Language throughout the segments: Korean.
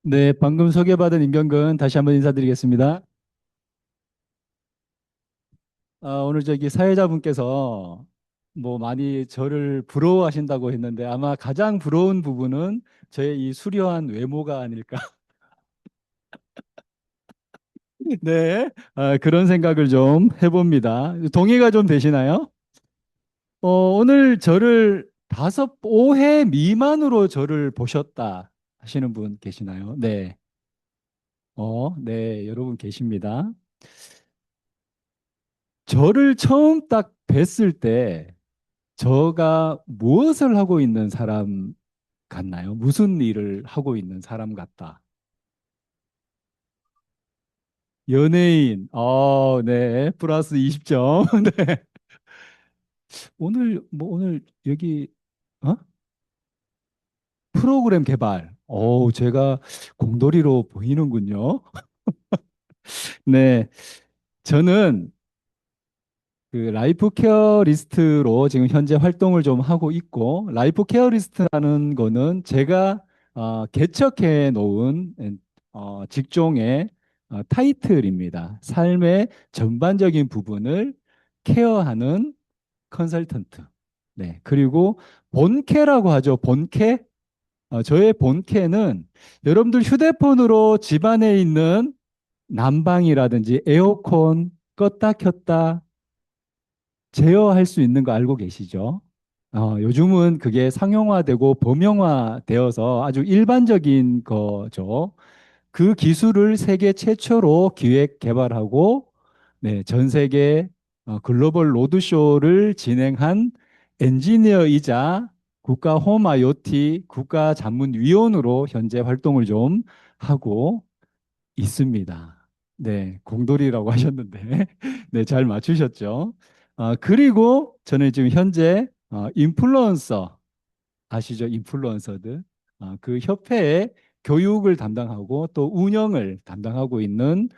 네, 방금 소개받은 임경근 다시 한번 인사드리겠습니다. 오늘 저기 사회자분께서 뭐 많이 저를 부러워하신다고 했는데 아마 가장 부러운 부분은 저의 이 수려한 외모가 아닐까. 네, 그런 생각을 좀 해봅니다. 동의가 좀 되시나요? 오늘 저를 5회 미만으로 저를 보셨다 하시는 분 계시나요? 네, 네, 여러분 계십니다. 저를 처음 딱 뵀을 때 저가 무엇을 하고 있는 사람 같나요? 무슨 일을 하고 있는 사람 같다. 연예인. 네. 플러스 20점. 네. 오늘 여기 어? 프로그램 개발. 제가 공돌이로 보이는군요. 네. 저는 그 라이프 케어 리스트로 지금 현재 활동을 좀 하고 있고, 라이프 케어 리스트라는 거는 제가 개척해 놓은 직종의 타이틀입니다. 삶의 전반적인 부분을 케어하는 컨설턴트. 네. 그리고 본캐라고 하죠. 본캐. 저의 본캐는 여러분들 휴대폰으로 집안에 있는 난방이라든지 에어컨 껐다 켰다 제어할 수 있는 거 알고 계시죠? 요즘은 그게 상용화되고 범용화되어서 아주 일반적인 거죠. 그 기술을 세계 최초로 기획 개발하고 네, 전 세계 글로벌 로드쇼를 진행한 엔지니어이자 국가 홈 IoT 국가 자문위원으로 현재 활동을 좀 하고 있습니다. 네, 공돌이라고 하셨는데, 네, 잘 맞추셨죠? 그리고 저는 지금 현재 인플루언서 아시죠? 인플루언서들 그 협회의 교육을 담당하고 또 운영을 담당하고 있는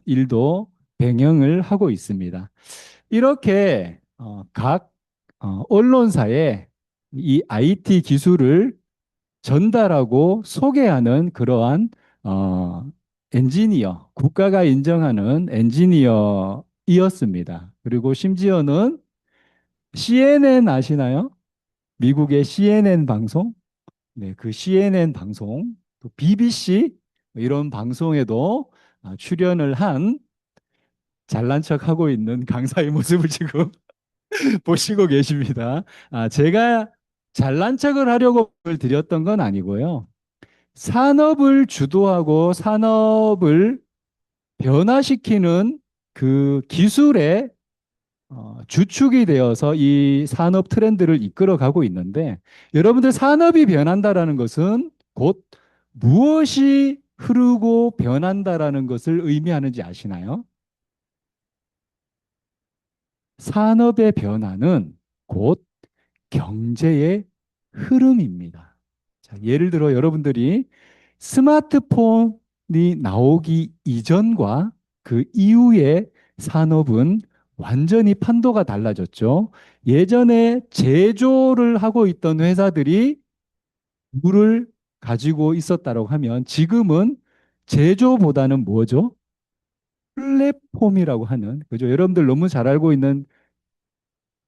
일도 병행을 하고 있습니다. 이렇게 각 언론사에 이 IT 기술을 전달하고 소개하는 그러한 어, 엔지니어, 국가가 인정하는 엔지니어이었습니다. 그리고 심지어는 CNN 아시나요? 미국의 CNN 방송? 네, 그 CNN 방송, 또 BBC 이런 방송에도 출연을 한 잘난 척 하고 있는 강사의 모습을 지금 보시고 계십니다. 제가 잘난 척을 하려고 드렸던 건 아니고요. 산업을 주도하고 산업을 변화시키는 그 기술의 주축이 되어서 이 산업 트렌드를 이끌어가고 있는데 여러분들 산업이 변한다라는 것은 곧 무엇이 흐르고 변한다라는 것을 의미하는지 아시나요? 산업의 변화는 곧 경제의 흐름입니다. 자, 예를 들어 여러분들이 스마트폰이 나오기 이전과 그 이후의 산업은 완전히 판도가 달라졌죠. 예전에 제조를 하고 있던 회사들이 물을 가지고 있었다고 하면 지금은 제조보다는 뭐죠? 플랫폼이라고 하는, 그죠? 여러분들 너무 잘 알고 있는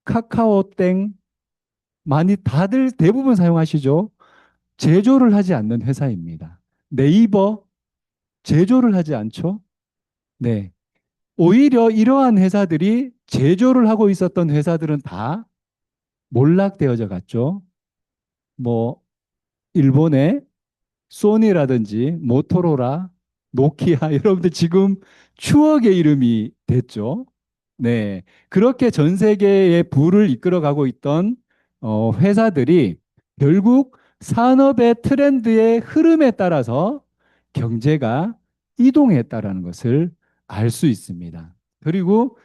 카카오땡 많이 다들 대부분 사용하시죠? 제조를 하지 않는 회사입니다. 네이버 제조를 하지 않죠? 네. 오히려 이러한 회사들이 제조를 하고 있었던 회사들은 다 몰락되어져 갔죠. 뭐 일본의 소니라든지 모토로라, 노키아 여러분들 지금 추억의 이름이 됐죠. 네. 그렇게 전 세계의 부를 이끌어가고 있던 회사들이 결국 산업의 트렌드의 흐름에 따라서 경제가 이동했다라는 것을 알 수 있습니다. 그리고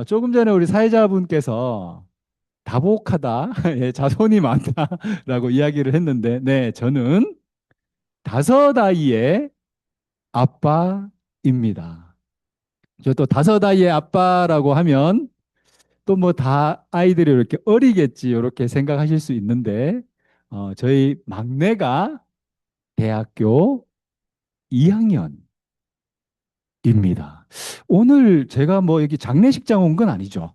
조금 전에 우리 사회자분께서 다복하다, 예, 자손이 많다라고 이야기를 했는데, 네, 저는 다섯 아이의 아빠입니다. 저 또 다섯 아이의 아빠라고 하면 또 뭐 다 아이들이 이렇게 어리겠지 이렇게 생각하실 수 있는데 저희 막내가 대학교 2학년입니다. 오늘 제가 뭐 여기 장례식장 온 건 아니죠.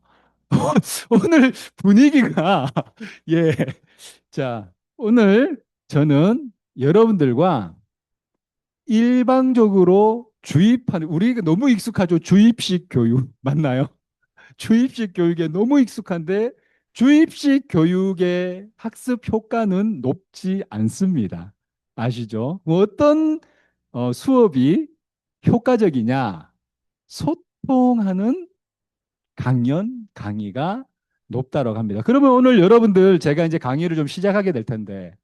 오늘 분위기가, 예. 자, 오늘 저는 여러분들과 일방적으로 주입하는, 우리가 너무 익숙하죠. 주입식 교육. 맞나요? 주입식 교육에 너무 익숙한데 주입식 교육의 학습 효과는 높지 않습니다. 아시죠? 뭐 어떤 수업이 효과적이냐? 소통하는 강연, 강의가 높다고 합니다. 그러면 오늘 여러분들 제가 이제 강의를 좀 시작하게 될 텐데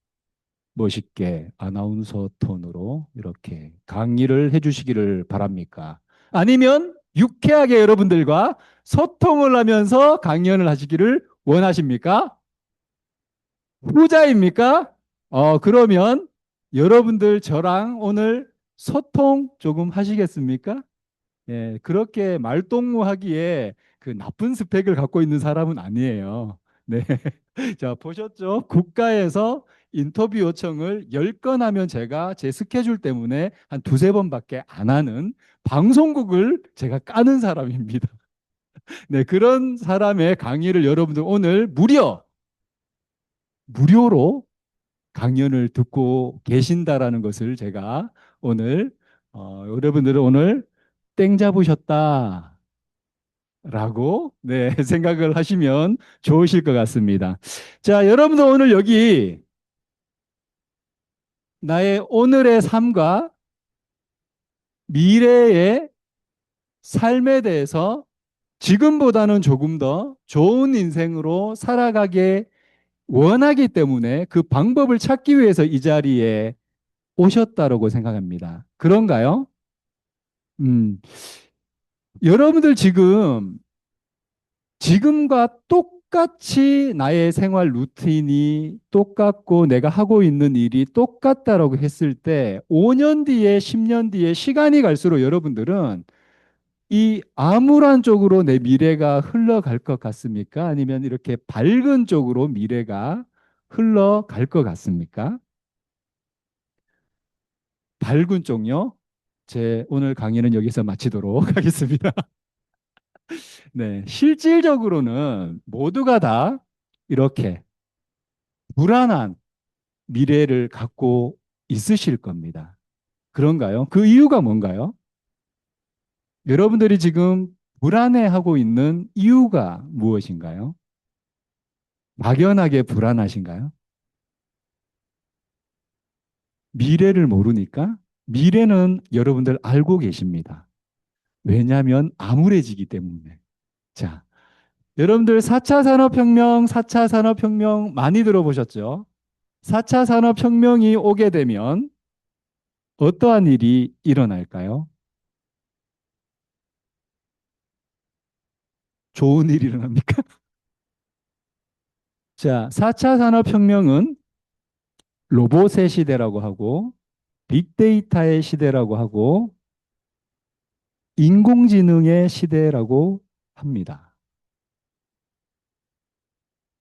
멋있게 아나운서 톤으로 이렇게 강의를 해주시기를 바랍니까? 아니면 유쾌하게 여러분들과 소통을 하면서 강연을 하시기를 원하십니까? 후자입니까? 그러면 여러분들 저랑 오늘 소통 조금 하시겠습니까? 예, 그렇게 말동무하기에 그 나쁜 스펙을 갖고 있는 사람은 아니에요. 네. 자, 보셨죠? 국가에서 인터뷰 요청을 10건 하면 제가 제 스케줄 때문에 한 두세 번밖에 안 하는 방송국을 제가 까는 사람입니다. 네, 그런 사람의 강의를 여러분들 오늘 무료로 강연을 듣고 계신다라는 것을 제가 오늘 여러분들은 오늘 땡 잡으셨다. 라고 네, 생각을 하시면 좋으실 것 같습니다. 자, 여러분들 오늘 여기 나의 오늘의 삶과 미래의 삶에 대해서 지금보다는 조금 더 좋은 인생으로 살아가게 원하기 때문에 그 방법을 찾기 위해서 이 자리에 오셨다라고 생각합니다. 그런가요? 음, 여러분들 지금과 똑같이 나의 생활 루틴이 똑같고 내가 하고 있는 일이 똑같다라고 했을 때 5년 뒤에 10년 뒤에 시간이 갈수록 여러분들은 이 암울한 쪽으로 내 미래가 흘러갈 것 같습니까? 아니면 이렇게 밝은 쪽으로 미래가 흘러갈 것 같습니까? 밝은 쪽요? 제 오늘 강의는 여기서 마치도록 하겠습니다. 네, 실질적으로는 모두가 다 이렇게 불안한 미래를 갖고 있으실 겁니다. 그런가요? 그 이유가 뭔가요? 여러분들이 지금 불안해하고 있는 이유가 무엇인가요? 막연하게 불안하신가요? 미래를 모르니까? 미래는 여러분들 알고 계십니다. 왜냐하면 암울해지기 때문에. 자, 여러분들 4차 산업혁명, 4차 산업혁명 많이 들어보셨죠? 4차 산업혁명이 오게 되면 어떠한 일이 일어날까요? 좋은 일이 일어납니까? 자, 4차 산업혁명은 로봇의 시대라고 하고, 빅데이터의 시대라고 하고, 인공지능의 시대라고 합니다.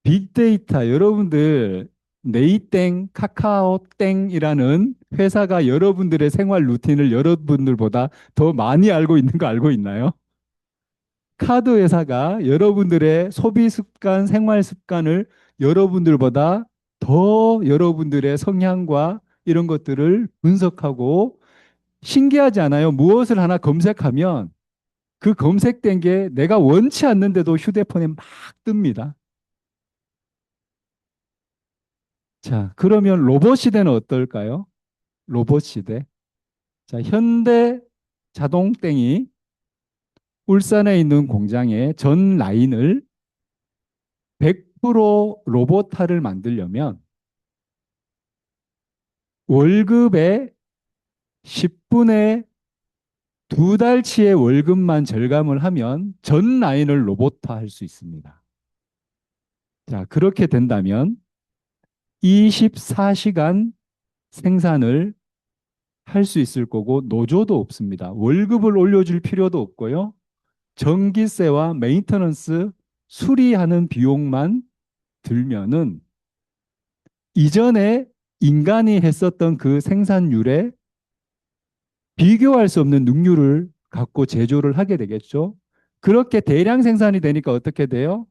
빅데이터, 여러분들, 네이땡, 카카오땡이라는 회사가 여러분들의 생활 루틴을 여러분들보다 더 많이 알고 있는 거 알고 있나요? 카드 회사가 여러분들의 소비 습관, 생활 습관을 여러분들보다 더 여러분들의 성향과 이런 것들을 분석하고 신기하지 않아요? 무엇을 하나 검색하면 그 검색된 게 내가 원치 않는데도 휴대폰에 막 뜹니다. 자, 그러면 로봇 시대는 어떨까요? 로봇 시대. 자, 현대 자동땡이 울산에 있는 공장에 전 라인을 100% 로봇화를 만들려면 월급의 10분의 두 달치의 월급만 절감을 하면 전 라인을 로봇화할 수 있습니다. 자, 그렇게 된다면 24시간 생산을 할 수 있을 거고 노조도 없습니다. 월급을 올려줄 필요도 없고요. 전기세와 메인터넌스 수리하는 비용만 들면은 이전에 인간이 했었던 그 생산율의 비교할 수 없는 능률을 갖고 제조를 하게 되겠죠. 그렇게 대량 생산이 되니까 어떻게 돼요?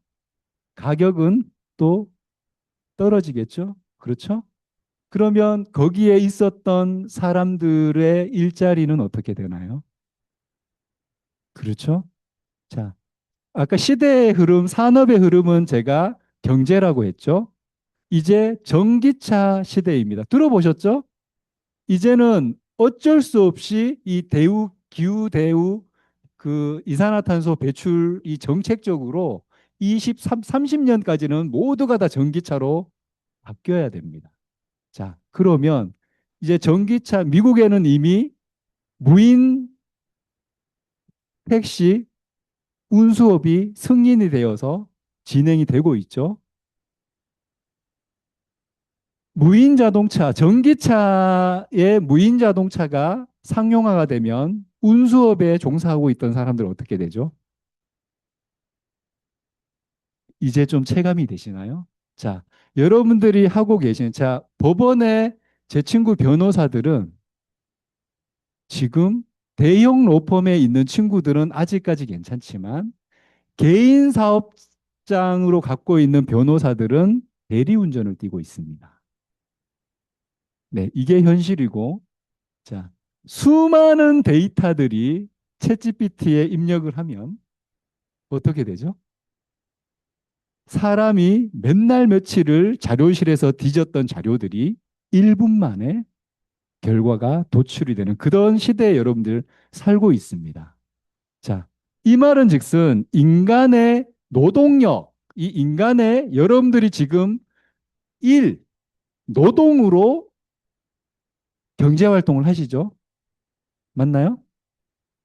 가격은 또 떨어지겠죠. 그렇죠? 그러면 거기에 있었던 사람들의 일자리는 어떻게 되나요? 그렇죠? 자, 아까 시대의 흐름, 산업의 흐름은 제가 경제라고 했죠. 이제 전기차 시대입니다. 들어보셨죠? 이제는 어쩔 수 없이 이 대우, 기후 대우, 그 이산화탄소 배출이 정책적으로 23, 30년까지는 모두가 다 전기차로 바뀌어야 됩니다. 자, 그러면 이제 전기차, 미국에는 이미 무인 택시 운수업이 승인이 되어서 진행이 되고 있죠. 무인 자동차, 전기차의 무인 자동차가 상용화가 되면 운수업에 종사하고 있던 사람들 어떻게 되죠? 이제 좀 체감이 되시나요? 자, 여러분들이 하고 계신, 자, 법원에 제 친구 변호사들은 지금 대형 로펌에 있는 친구들은 아직까지 괜찮지만 개인 사업장으로 갖고 있는 변호사들은 대리운전을 띠고 있습니다. 네, 이게 현실이고, 자, 수많은 데이터들이 챗GPT에 입력을 하면 어떻게 되죠? 사람이 몇날 며칠을 자료실에서 뒤졌던 자료들이 1분 만에 결과가 도출이 되는 그런 시대에 여러분들 살고 있습니다. 자, 이 말은 즉슨 인간의 노동력, 이 인간의 여러분들이 지금 일, 노동으로 경제활동을 하시죠? 맞나요?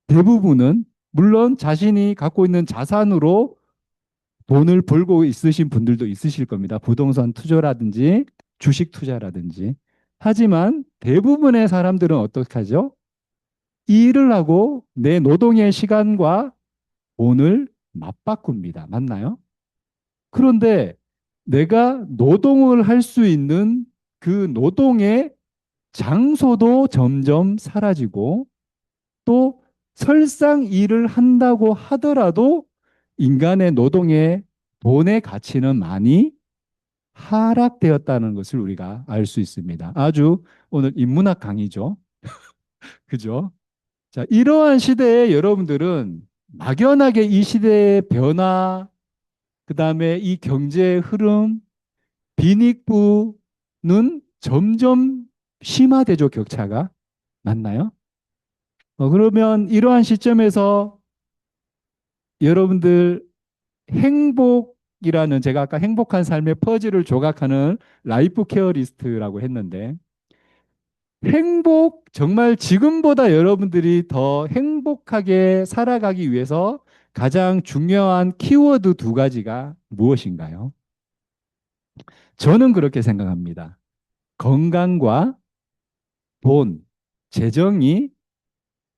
대부분은 물론 자신이 갖고 있는 자산으로 돈을 벌고 있으신 분들도 있으실 겁니다. 부동산 투자라든지 주식 투자라든지. 하지만 대부분의 사람들은 어떻게 하죠? 일을 하고 내 노동의 시간과 돈을 맞바꿉니다. 맞나요? 그런데 내가 노동을 할 수 있는 그 노동의 장소도 점점 사라지고 또 설상 일을 한다고 하더라도 인간의 노동의 돈의 가치는 많이 하락되었다는 것을 우리가 알 수 있습니다. 아주 오늘 인문학 강의죠. 그죠? 자, 이러한 시대에 여러분들은 막연하게 이 시대의 변화, 그 다음에 이 경제의 흐름, 빈익부는 점점 심화되죠, 격차가. 맞나요? 그러면 이러한 시점에서 여러분들 행복이라는 제가 아까 행복한 삶의 퍼즐을 조각하는 라이프 케어 리스트라고 했는데 행복 정말 지금보다 여러분들이 더 행복하게 살아가기 위해서 가장 중요한 키워드 두 가지가 무엇인가요? 저는 그렇게 생각합니다. 건강과 돈, 재정이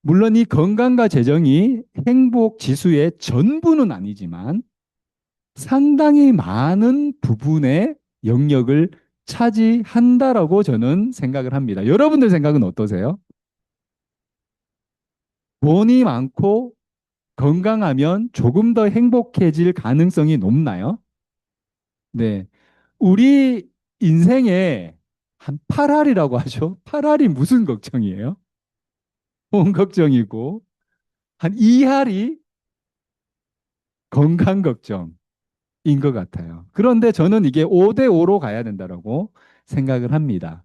물론 이 건강과 재정이 행복 지수의 전부는 아니지만 상당히 많은 부분의 영역을 차지한다라고 저는 생각을 합니다. 여러분들 생각은 어떠세요? 돈이 많고 건강하면 조금 더 행복해질 가능성이 높나요? 네. 우리 인생에 한 8할이라고 하죠. 8할이 무슨 걱정이에요? 돈 걱정이고 한 2할이 건강 걱정인 것 같아요. 그런데 저는 이게 5대 5로 가야 된다라고 생각을 합니다.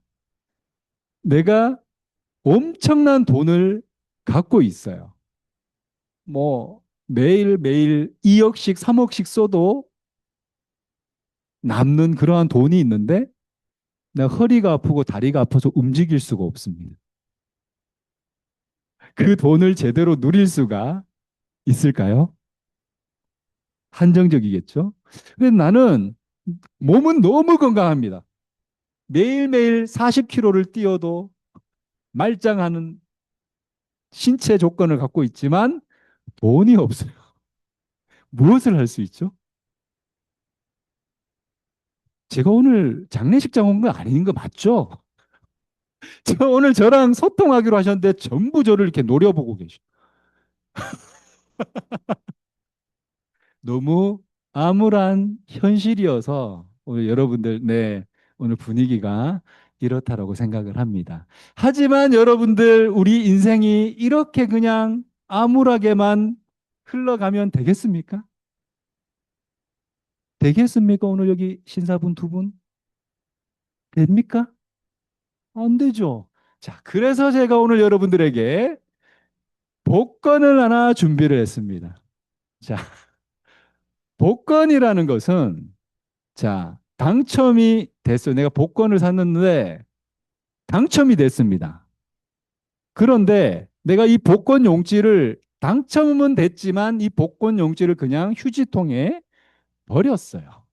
내가 엄청난 돈을 갖고 있어요. 뭐 매일매일 2억씩, 3억씩 써도 남는 그러한 돈이 있는데 내가 허리가 아프고 다리가 아파서 움직일 수가 없습니다. 그 돈을 제대로 누릴 수가 있을까요? 한정적이겠죠? 근데 나는 몸은 너무 건강합니다. 매일매일 40km를 뛰어도 말짱하는 신체 조건을 갖고 있지만 돈이 없어요. 무엇을 할 수 있죠? 제가 오늘 장례식장 온 거 아닌 거 맞죠? 저 오늘 저랑 소통하기로 하셨는데 전부 저를 이렇게 노려보고 계셔. 너무 암울한 현실이어서 오늘 여러분들, 네, 오늘 분위기가 이렇다라고 생각을 합니다. 하지만 여러분들, 우리 인생이 이렇게 그냥 암울하게만 흘러가면 되겠습니까? 되겠습니까? 오늘 여기 신사분 두 분? 됩니까? 안 되죠. 자, 그래서 제가 오늘 여러분들에게 복권을 하나 준비를 했습니다. 자, 복권이라는 것은, 자, 당첨이 됐어요. 내가 복권을 샀는데 당첨이 됐습니다. 그런데 내가 이 복권 용지를 당첨은 됐지만 이 복권 용지를 그냥 휴지통에 버렸어요.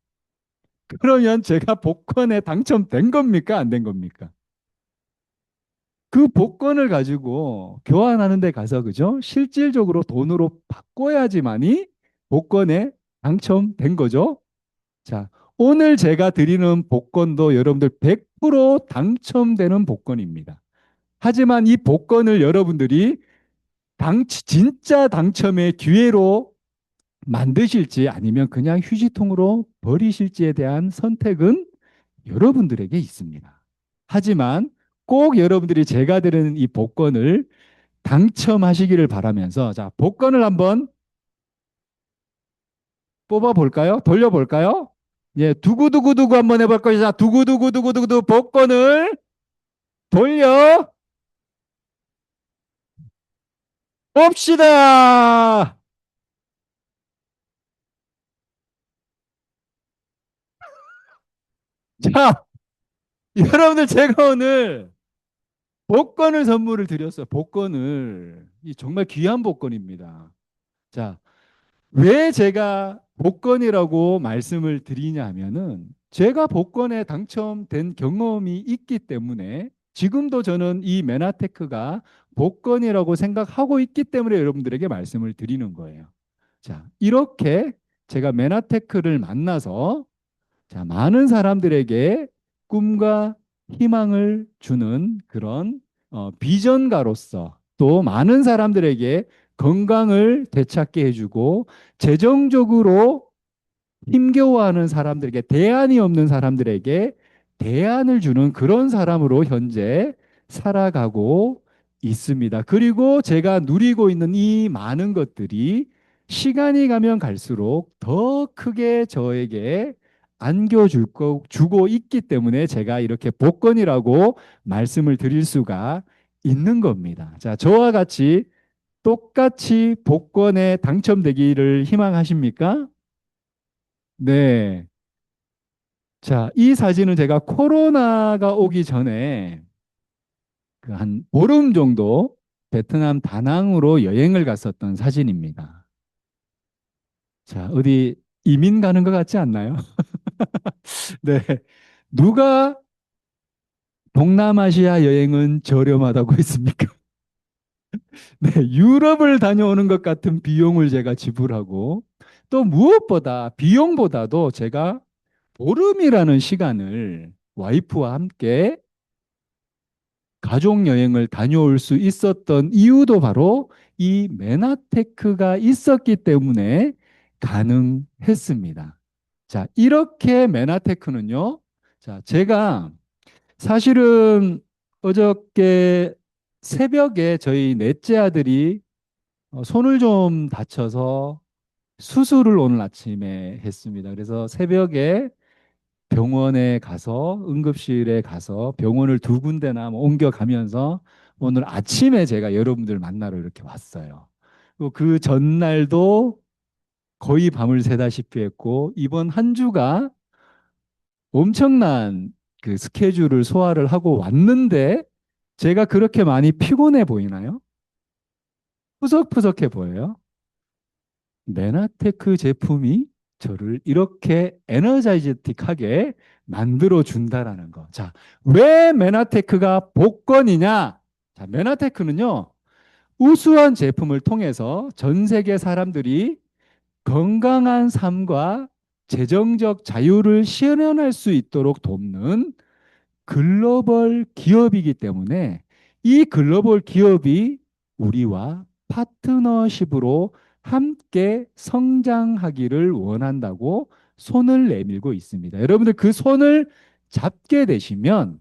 그러면 제가 복권에 당첨된 겁니까? 안 된 겁니까? 그 복권을 가지고 교환하는 데 가서, 그죠? 실질적으로 돈으로 바꿔야지만이 복권에 당첨된 거죠. 자, 오늘 제가 드리는 복권도 여러분들 100% 당첨되는 복권입니다. 하지만 이 복권을 여러분들이 진짜 당첨의 기회로 만드실지 아니면 그냥 휴지통으로 버리실지에 대한 선택은 여러분들에게 있습니다. 하지만 꼭 여러분들이 제가 드리는 이 복권을 당첨하시기를 바라면서, 자, 복권을 한번 뽑아 볼까요? 돌려 볼까요? 예, 두구두구두구 한번 해볼 거죠. 자, 두구두구두구두구 복권을 돌려 봅시다. 자, 여러분들, 제가 오늘 복권을 선물을 드렸어요. 복권을. 이 정말 귀한 복권입니다. 자, 왜 제가 복권이라고 말씀을 드리냐 하면은 제가 복권에 당첨된 경험이 있기 때문에, 지금도 저는 이 메나테크가 복권이라고 생각하고 있기 때문에 여러분들에게 말씀을 드리는 거예요. 자, 이렇게 제가 메나테크를 만나서, 자, 많은 사람들에게 꿈과 희망을 주는 그런 비전가로서, 또 많은 사람들에게 건강을 되찾게 해주고 재정적으로 힘겨워하는 사람들에게, 대안이 없는 사람들에게 대안을 주는 그런 사람으로 현재 살아가고 있습니다. 그리고 제가 누리고 있는 이 많은 것들이 시간이 가면 갈수록 더 크게 저에게 주고 있기 때문에 제가 이렇게 복권이라고 말씀을 드릴 수가 있는 겁니다. 자, 저와 같이 똑같이 복권에 당첨되기를 희망하십니까? 네. 자, 이 사진은 제가 코로나가 오기 전에 그 한 보름 정도 베트남 다낭으로 여행을 갔었던 사진입니다. 자, 어디 이민 가는 것 같지 않나요? 네. 누가 동남아시아 여행은 저렴하다고 했습니까? 네, 유럽을 다녀오는 것 같은 비용을 제가 지불하고, 또 무엇보다 비용보다도 제가 보름이라는 시간을 와이프와 함께 가족 여행을 다녀올 수 있었던 이유도 바로 이 메나테크가 있었기 때문에 가능했습니다. 자, 이렇게 메나테크는요. 자, 제가 사실은 어저께 새벽에 저희 넷째 아들이 손을 좀 다쳐서 수술을 오늘 아침에 했습니다. 그래서 새벽에 병원에 가서, 응급실에 가서 병원을 두 군데나 뭐 옮겨가면서 오늘 아침에 제가 여러분들 만나러 이렇게 왔어요. 그리고 그 전날도 거의 밤을 새다시피 했고, 이번 한 주가 엄청난 그 스케줄을 소화를 하고 왔는데 제가 그렇게 많이 피곤해 보이나요? 푸석푸석해 보여요? 메나테크 제품이 저를 이렇게 에너자이제틱하게 만들어 준다라는 거. 자, 왜 메나테크가 복권이냐? 자, 메나테크는요, 우수한 제품을 통해서 전 세계 사람들이 건강한 삶과 재정적 자유를 실현할 수 있도록 돕는 글로벌 기업이기 때문에 이 글로벌 기업이 우리와 파트너십으로 함께 성장하기를 원한다고 손을 내밀고 있습니다. 여러분들 그 손을 잡게 되시면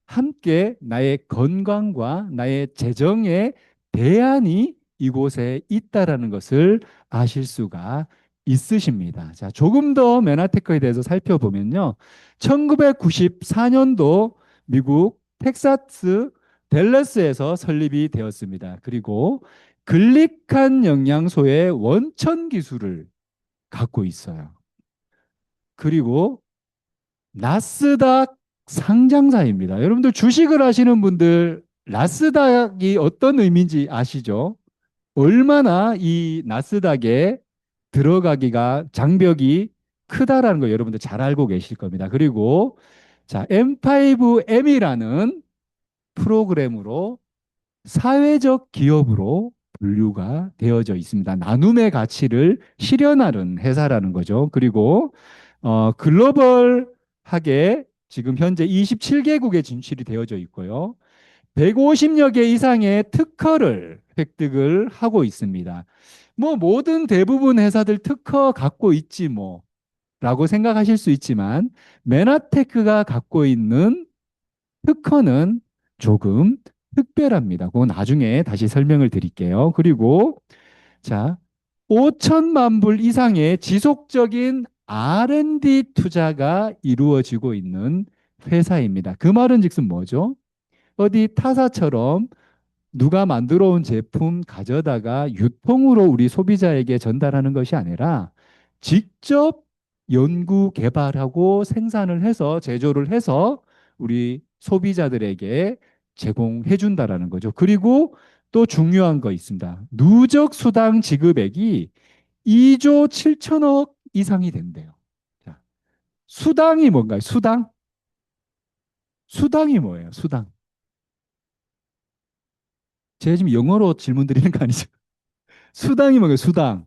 함께 나의 건강과 나의 재정의 대안이 이곳에 있다라는 것을 아실 수가 있으십니다. 자, 조금 더 메나테크에 대해서 살펴보면요. 1994년도 미국 텍사스 댈러스에서 설립이 되었습니다. 그리고 글리칸 영양소의 원천 기술을 갖고 있어요. 그리고 나스닥 상장사입니다. 여러분들 주식을 하시는 분들 나스닥이 어떤 의미인지 아시죠? 얼마나 이 나스닥에 들어가기가 장벽이 크다라는 거 여러분들 잘 알고 계실 겁니다. 그리고 자, M5M이라는 프로그램으로 사회적 기업으로 분류가 되어져 있습니다. 나눔의 가치를 실현하는 회사라는 거죠. 그리고 글로벌하게 지금 현재 27개국에 진출이 되어져 있고요. 150여 개 이상의 특허를 획득을 하고 있습니다. 뭐 모든 대부분 회사들 특허 갖고 있지 뭐 라고 생각하실 수 있지만 메나테크가 갖고 있는 특허는 조금 특별합니다. 그건 나중에 다시 설명을 드릴게요. 그리고 자, 5천만 불 이상의 지속적인 R&D 투자가 이루어지고 있는 회사입니다. 그 말은 즉슨 뭐죠? 어디 타사처럼 누가 만들어 온 제품 가져다가 유통으로 우리 소비자에게 전달하는 것이 아니라 직접 연구 개발하고 생산을 해서 제조를 해서 우리 소비자들에게 제공해 준다라는 거죠. 그리고 또 중요한 거 있습니다. 누적 수당 지급액이 2조 7천억 이상이 된대요. 자, 수당이 뭔가요? 수당? 수당이 뭐예요? 수당. 제가 지금 영어로 질문 드리는 거 아니죠? 수당이 뭔가요? 수당.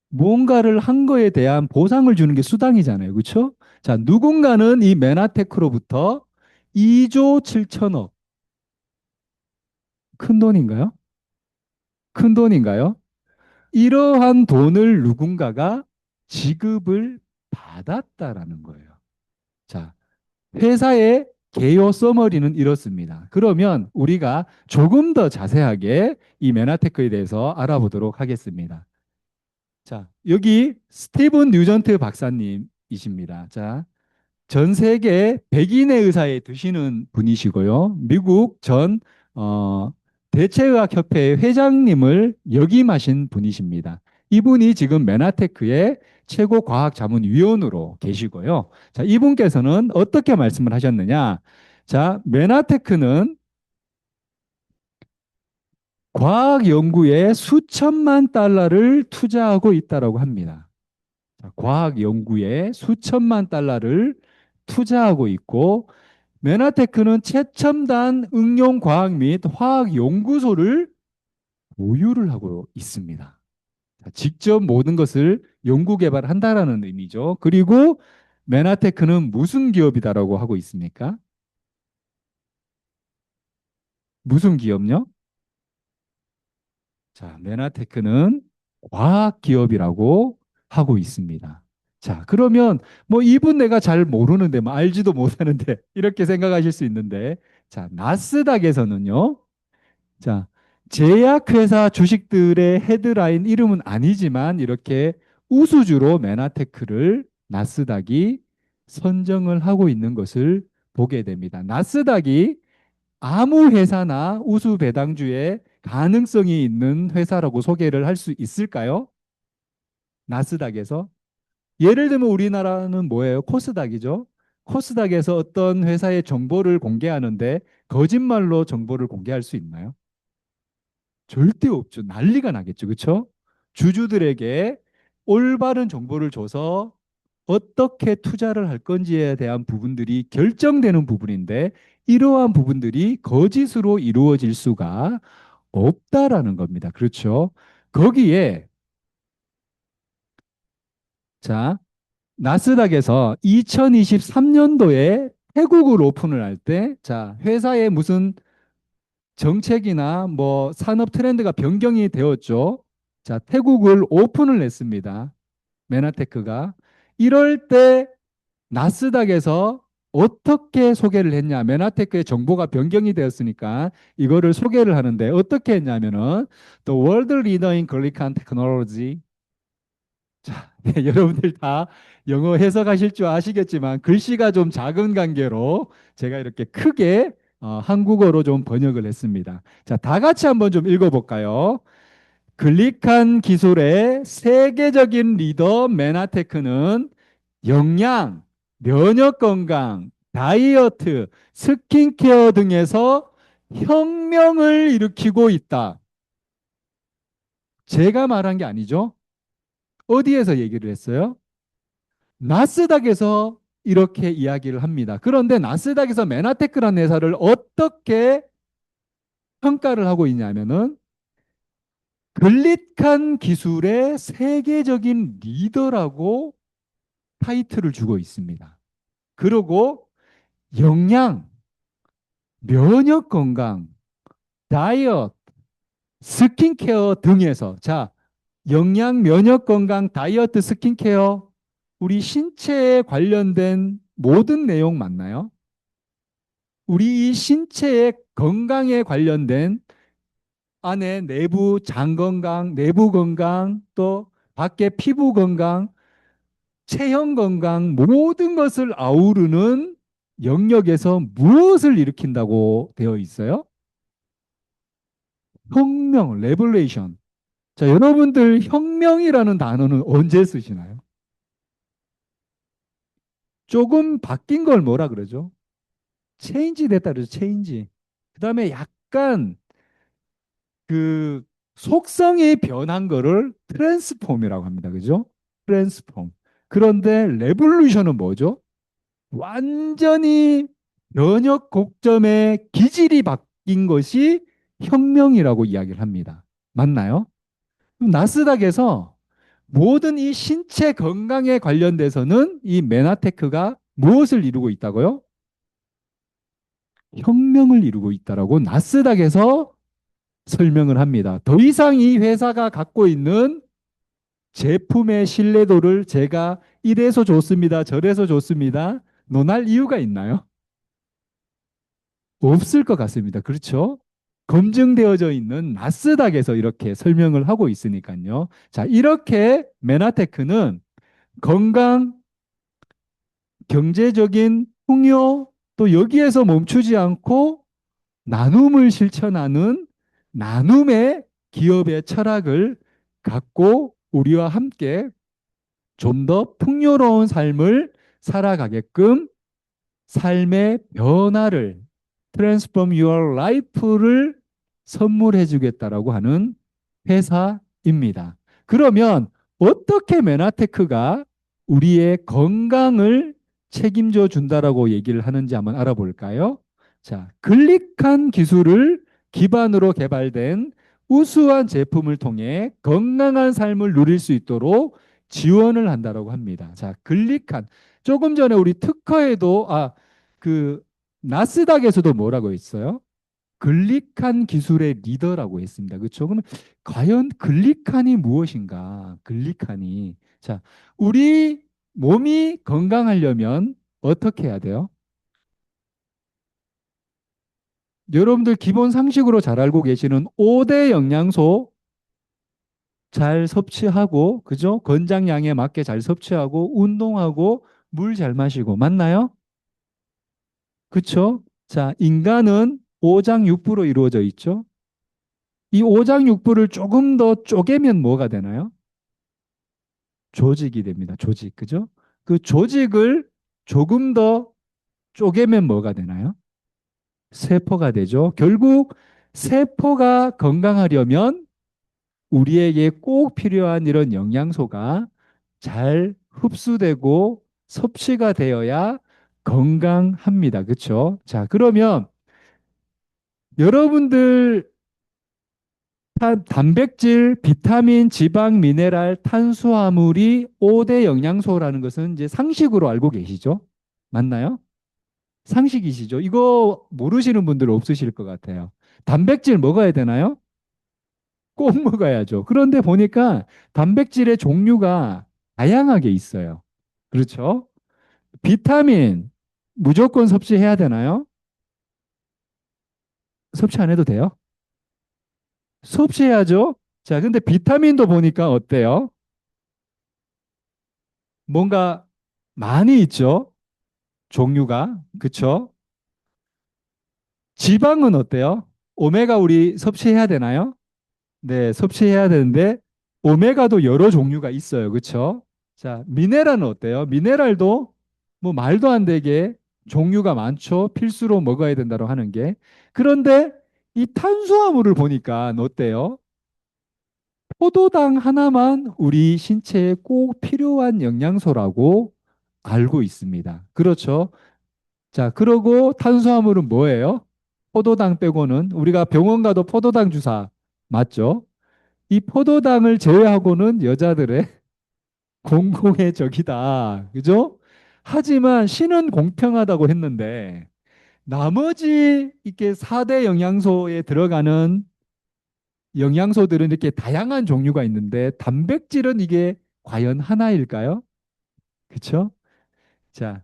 뭔가를 한 거에 대한 보상을 주는 게 수당이잖아요. 그렇죠? 자, 누군가는 이 메나테크로부터 2조 7천억. 큰 돈인가요? 큰 돈인가요? 이러한 돈을 누군가가 지급을 받았다라는 거예요. 자, 회사의 개요 서머리는 이렇습니다. 그러면 우리가 조금 더 자세하게 이 메나테크에 대해서 알아보도록 하겠습니다. 자, 여기 스티븐 뉴전트 박사님이십니다. 자, 전 세계 백인의 의사에 드시는 분이시고요. 미국 전 대체의학협회 회장님을 역임하신 분이십니다. 이분이 지금 메나테크의 최고 과학자문위원으로 계시고요. 자, 이분께서는 어떻게 말씀을 하셨느냐? 자, 메나테크는 과학 연구에 수천만 달러를 투자하고 있다라고 합니다. 자, 과학 연구에 수천만 달러를 투자하고 있고 메나테크는 최첨단 응용 과학 및 화학 연구소를 보유를 하고 있습니다. 자, 직접 모든 것을 연구 개발한다라는 의미죠. 그리고 메나테크는 무슨 기업이다라고 하고 있습니까? 무슨 기업요? 자, 메나테크는 과학 기업이라고 하고 있습니다. 자, 그러면 뭐 이분 내가 잘 모르는데 뭐 알지도 못하는데 이렇게 생각하실 수 있는데 자, 나스닥에서는요. 자, 제약회사 주식들의 헤드라인 이름은 아니지만 이렇게 우수주로 메나테크를 나스닥이 선정을 하고 있는 것을 보게 됩니다. 나스닥이 아무 회사나 우수 배당주의 가능성이 있는 회사라고 소개를 할 수 있을까요? 나스닥에서. 예를 들면 우리나라는 뭐예요? 코스닥이죠. 코스닥에서 어떤 회사의 정보를 공개하는데 거짓말로 정보를 공개할 수 있나요? 절대 없죠. 난리가 나겠죠. 그렇죠? 주주들에게 올바른 정보를 줘서 어떻게 투자를 할 건지에 대한 부분들이 결정되는 부분인데 이러한 부분들이 거짓으로 이루어질 수가 없다라는 겁니다. 그렇죠? 거기에 자, 나스닥에서 2023년도에 태국을 오픈을 할 때, 자, 회사의 무슨 정책이나 뭐 산업 트렌드가 변경이 되었죠. 자, 태국을 오픈을 했습니다. 메나테크가. 이럴 때 나스닥에서 어떻게 소개를 했냐. 메나테크의 정보가 변경이 되었으니까 이거를 소개를 하는데 어떻게 했냐면은 The World Leader in Glycan Technology. 자, 네, 여러분들 다 영어 해석하실 줄 아시겠지만 글씨가 좀 작은 관계로 제가 이렇게 크게 한국어로 좀 번역을 했습니다. 자, 다 같이 한번 좀 읽어볼까요? 글리칸 기술의 세계적인 리더 메나테크는 영양, 면역 건강, 다이어트, 스킨케어 등에서 혁명을 일으키고 있다. 제가 말한 게 아니죠. 어디에서 얘기를 했어요? 나스닥에서 이렇게 이야기를 합니다. 그런데 나스닥에서 메나테크라는 회사를 어떻게 평가를 하고 있냐면은 글리칸 기술의 세계적인 리더라고 타이틀을 주고 있습니다. 그리고 영양, 면역 건강, 다이어트, 스킨케어 등에서 자, 영양, 면역 건강, 다이어트, 스킨케어 우리 신체에 관련된 모든 내용 맞나요? 우리 이 신체의 건강에 관련된 안에 내부 장 건강, 내부 건강, 또 밖에 피부 건강, 체형 건강 모든 것을 아우르는 영역에서 무엇을 일으킨다고 되어 있어요? 혁명, 레볼레이션. 자, 여러분들 혁명이라는 단어는 언제 쓰시나요? 조금 바뀐 걸 뭐라 그러죠? 체인지 됐다 그러죠. 체인지. 그다음에 약간 그 속성이 변한 거를 트랜스폼이라고 합니다. 그죠? 트랜스폼. 그런데 레볼루션은 뭐죠? 완전히 면역 곡점의 기질이 바뀐 것이 혁명이라고 이야기를 합니다. 맞나요? 나스닥에서 모든 이 신체 건강에 관련돼서는 이 메나테크가 무엇을 이루고 있다고요? 혁명을 이루고 있다라고 나스닥에서 설명을 합니다. 더 이상 이 회사가 갖고 있는 제품의 신뢰도를 제가 이래서 좋습니다. 저래서 좋습니다. 논할 이유가 있나요? 없을 것 같습니다. 그렇죠? 검증되어져 있는 나스닥에서 이렇게 설명을 하고 있으니까요. 자, 이렇게 메나테크는 건강, 경제적인 풍요, 또 여기에서 멈추지 않고 나눔을 실천하는 나눔의 기업의 철학을 갖고 우리와 함께 좀 더 풍요로운 삶을 살아가게끔 삶의 변화를 Transform Your Life를 선물해 주겠다라고 하는 회사입니다. 그러면 어떻게 메나테크가 우리의 건강을 책임져 준다라고 얘기를 하는지 한번 알아볼까요? 자, 글리칸 기술을 기반으로 개발된 우수한 제품을 통해 건강한 삶을 누릴 수 있도록 지원을 한다라고 합니다. 자, 글리칸. 조금 전에 우리 특허에도 그 나스닥에서도 뭐라고 했어요? 글리칸 기술의 리더라고 했습니다. 그렇죠? 그럼 과연 글리칸이 무엇인가? 글리칸이. 자, 우리 몸이 건강하려면 어떻게 해야 돼요? 여러분들 기본 상식으로 잘 알고 계시는 5대 영양소 잘 섭취하고, 그죠? 권장량에 맞게 잘 섭취하고, 운동하고, 물 잘 마시고, 맞나요? 그쵸? 자, 인간은 오장육부로 이루어져 있죠. 이 오장육부를 조금 더 쪼개면 뭐가 되나요? 조직이 됩니다. 조직, 그죠? 그 조직을 조금 더 쪼개면 뭐가 되나요? 세포가 되죠. 결국 세포가 건강하려면 우리에게 꼭 필요한 이런 영양소가 잘 흡수되고 섭취가 되어야 건강합니다. 그렇죠? 자, 그러면 여러분들 단백질, 비타민, 지방, 미네랄, 탄수화물이 5대 영양소라는 것은 이제 상식으로 알고 계시죠? 맞나요? 상식이시죠? 이거 모르시는 분들 없으실 것 같아요. 단백질 먹어야 되나요? 꼭 먹어야죠. 그런데 보니까 단백질의 종류가 다양하게 있어요. 그렇죠? 비타민 무조건 섭취해야 되나요? 섭취 안 해도 돼요? 섭취해야죠. 자, 근데 비타민도 보니까 어때요? 뭔가 많이 있죠? 종류가. 그쵸? 지방은 어때요? 오메가 우리 섭취해야 되나요? 네, 섭취해야 되는데 오메가도 여러 종류가 있어요. 그쵸? 자, 미네랄은 어때요? 미네랄도 뭐 말도 안 되게 종류가 많죠. 필수로 먹어야 된다고 하는 게. 그런데 이 탄수화물을 보니까 어때요? 포도당 하나만 우리 신체에 꼭 필요한 영양소라고 알고 있습니다. 그렇죠? 자, 그러고 탄수화물은 뭐예요? 포도당 빼고는 우리가 병원 가도 포도당 주사 맞죠? 이 포도당을 제외하고는 여자들의 공공의 적이다. 그죠? 하지만 신은 공평하다고 했는데 나머지 이렇게 4대 영양소에 들어가는 영양소들은 이렇게 다양한 종류가 있는데 단백질은 이게 과연 하나일까요? 그쵸? 자,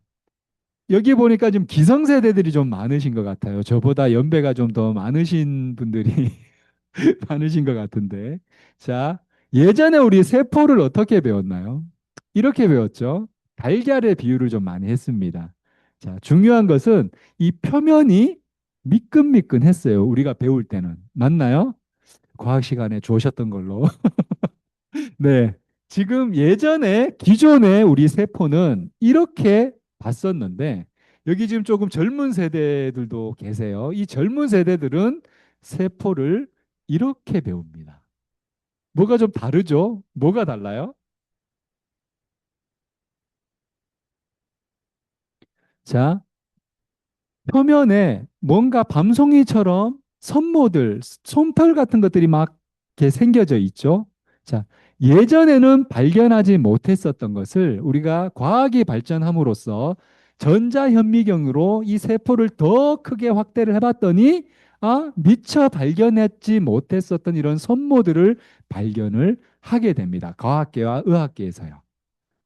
여기 보니까 좀 기성세대들이 좀 많으신 것 같아요. 저보다 연배가 좀 더 많으신 분들이 많으신 것 같은데. 자, 예전에 우리 세포를 어떻게 배웠나요? 이렇게 배웠죠. 달걀의 비유를 좀 많이 했습니다. 자, 중요한 것은 이 표면이 미끈미끈했어요. 우리가 배울 때는. 맞나요? 과학 시간에 좋으셨던 걸로. 네. 지금 예전에 기존의 우리 세포는 이렇게 봤었는데 여기 지금 조금 젊은 세대들도 계세요. 이 젊은 세대들은 세포를 이렇게 배웁니다. 뭐가 좀 다르죠? 뭐가 달라요? 자, 표면에 뭔가 밤송이처럼 섬모들, 솜털 같은 것들이 막 이렇게 생겨져 있죠. 자, 예전에는 발견하지 못했었던 것을 우리가 과학이 발전함으로써 전자현미경으로 이 세포를 더 크게 확대를 해봤더니 미처 발견했지 못했었던 이런 섬모들을 발견을 하게 됩니다. 과학계와 의학계에서요.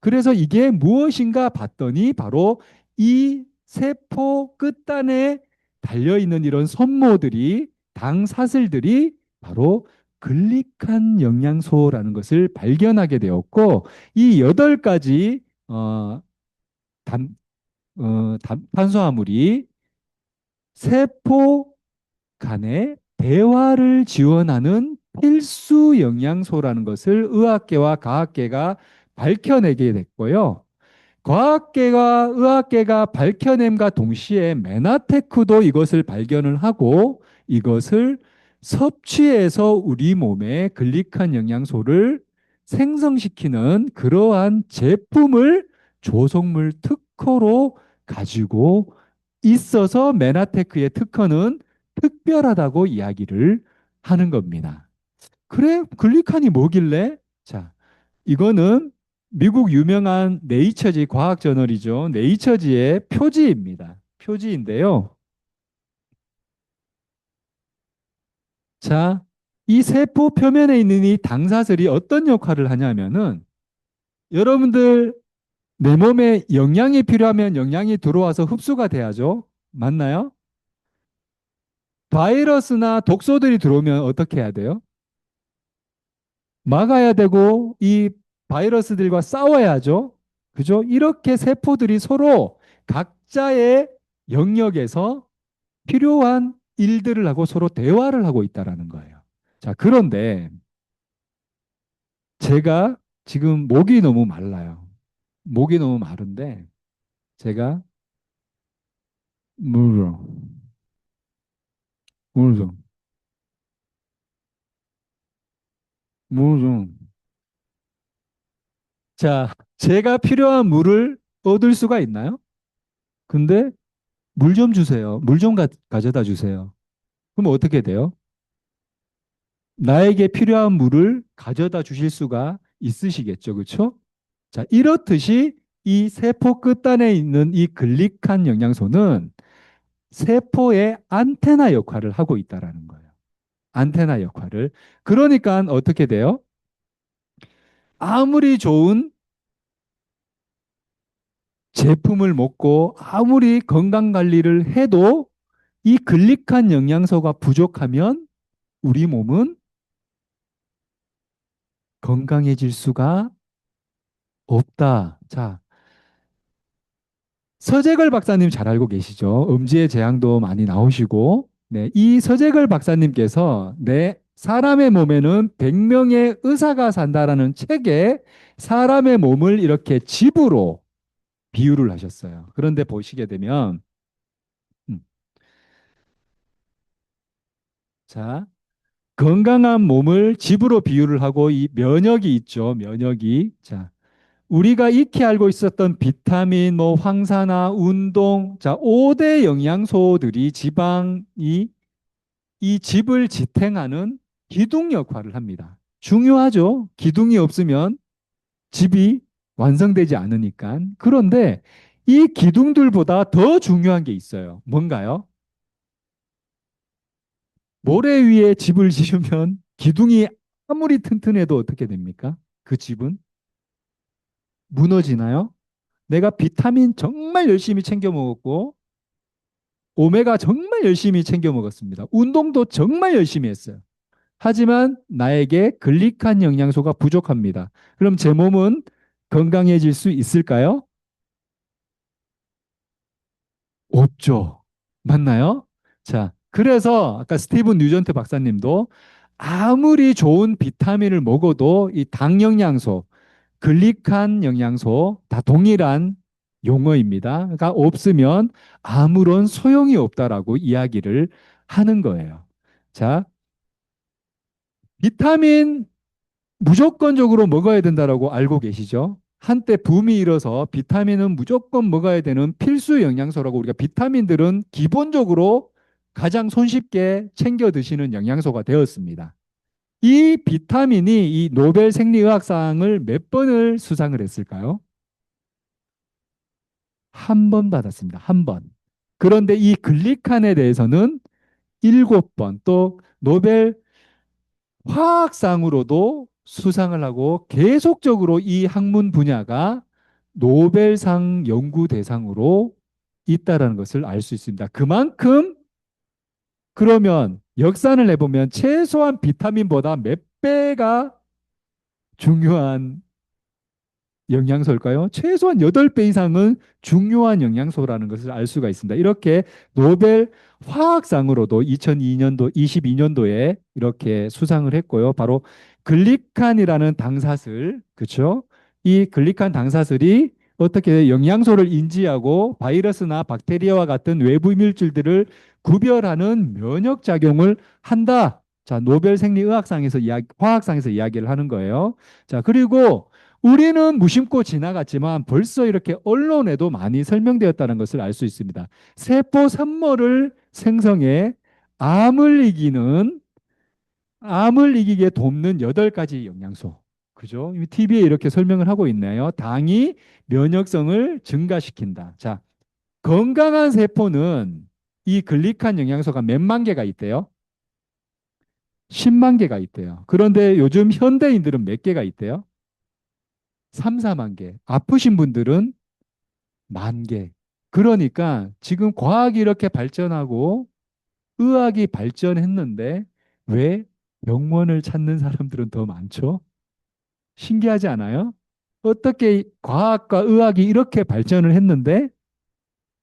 그래서 이게 무엇인가 봤더니 바로 이 세포 끝단에 달려있는 이런 섬모들이 당사슬들이 바로 글리칸 영양소라는 것을 발견하게 되었고 이 8가지 탄수화물이 세포 간의 대화를 지원하는 필수 영양소라는 것을 의학계와 과학계가 밝혀내게 됐고요. 과학계와 의학계가 밝혀냄과 동시에 메나테크도 이것을 발견을 하고 이것을 섭취해서 우리 몸에 글리칸 영양소를 생성시키는 그러한 제품을 조성물 특허로 가지고 있어서 메나테크의 특허는 특별하다고 이야기를 하는 겁니다. 그래, 글리칸이 뭐길래? 자, 이거는 미국 유명한 네이처지 과학 저널이죠. 네이처지의 표지입니다. 표지인데요. 자, 이 세포 표면에 있는 이 당사슬이 어떤 역할을 하냐면은 여러분들 내 몸에 영양이 필요하면 영양이 들어와서 흡수가 돼야죠. 맞나요? 바이러스나 독소들이 들어오면 어떻게 해야 돼요? 막아야 되고 이 바이러스들과 싸워야죠. 그죠? 이렇게 세포들이 서로 각자의 영역에서 필요한 일들을 하고 서로 대화를 하고 있다라는 거예요. 자, 그런데 제가 지금 목이 너무 말라요. 목이 너무 마른데 제가 물좀 물 좀, 물 좀. 자, 제가 필요한 물을 얻을 수가 있나요? 근데 물 좀 주세요. 물 좀 가져다 주세요. 그럼 어떻게 돼요? 나에게 필요한 물을 가져다 주실 수가 있으시겠죠. 그렇죠? 자, 이렇듯이 이 세포 끝단에 있는 이 글리칸 영양소는 세포의 안테나 역할을 하고 있다라는 거예요. 안테나 역할을. 그러니까 어떻게 돼요? 아무리 좋은 제품을 먹고 아무리 건강 관리를 해도 이 글리칸 영양소가 부족하면 우리 몸은 건강해질 수가 없다. 자, 서재걸 박사님 잘 알고 계시죠? 음지의 재앙도 많이 나오시고, 네, 이 서재걸 박사님께서 사람의 몸에는 100명의 의사가 산다라는 책에 사람의 몸을 이렇게 집으로 비유를 하셨어요. 그런데 보시게 되면, 음, 자, 건강한 몸을 집으로 비유를 하고 이 면역이 있죠. 면역이. 자, 우리가 익히 알고 있었던 비타민, 뭐 황산화, 운동, 자, 5대 영양소들이 지방이 이 집을 지탱하는 기둥 역할을 합니다. 중요하죠. 기둥이 없으면 집이 완성되지 않으니까. 그런데 이 기둥들보다 더 중요한 게 있어요. 뭔가요? 모래 위에 집을 지으면 기둥이 아무리 튼튼해도 어떻게 됩니까? 그 집은 무너지나요? 내가 비타민 정말 열심히 챙겨 먹었고, 오메가 정말 열심히 챙겨 먹었습니다. 운동도 정말 열심히 했어요. 하지만 나에게 글리칸 영양소가 부족합니다. 그럼 제 몸은 건강해질 수 있을까요? 없죠. 맞나요? 자, 그래서 아까 스티븐 뉴전트 박사님도 아무리 좋은 비타민을 먹어도 이 당 영양소, 글리칸 영양소 다 동일한 용어입니다. 그러니까 없으면 아무런 소용이 없다라고 이야기를 하는 거예요. 자, 비타민 무조건적으로 먹어야 된다라고 알고 계시죠? 한때 붐이 일어서 비타민은 무조건 먹어야 되는 필수 영양소라고 우리가 비타민들은 기본적으로 가장 손쉽게 챙겨 드시는 영양소가 되었습니다. 이 비타민이 이 노벨 생리의학상을 몇 번을 수상을 했을까요? 한 번 받았습니다. 한 번. 그런데 이 글리칸에 대해서는 일곱 번, 또 노벨 화학상으로도 수상을 하고 계속적으로 이 학문 분야가 노벨상 연구 대상으로 있다라는 것을 알 수 있습니다. 그만큼 그러면 역산을 해보면 최소한 비타민보다 몇 배가 중요한 영양소일까요? 최소한 8배 이상은 중요한 영양소라는 것을 알 수가 있습니다. 이렇게 노벨 화학상으로도 2002년도, 22년도에 이렇게 수상을 했고요. 바로 글리칸이라는 당사슬, 그렇죠? 이 글리칸 당사슬이 어떻게 영양소를 인지하고 바이러스나 박테리아와 같은 외부 물질들을 구별하는 면역 작용을 한다. 자, 노벨 생리의학상에서 화학상에서 이야기를 하는 거예요. 자, 그리고 우리는 무심코 지나갔지만 벌써 이렇게 언론에도 많이 설명되었다는 것을 알 수 있습니다. 세포 산모를 생성해 암을 이기는 암을 이기게 돕는 8가지 영양소. 그죠? TV에 이렇게 설명을 하고 있네요. 당이 면역성을 증가시킨다. 자, 건강한 세포는 이 글리칸 영양소가 몇만 개가 있대요? 10만 개가 있대요. 그런데 요즘 현대인들은 몇 개가 있대요? 3, 4만 개. 아프신 분들은 만 개. 그러니까 지금 과학이 이렇게 발전하고 의학이 발전했는데 왜 병원을 찾는 사람들은 더 많죠? 신기하지 않아요? 어떻게 과학과 의학이 이렇게 발전을 했는데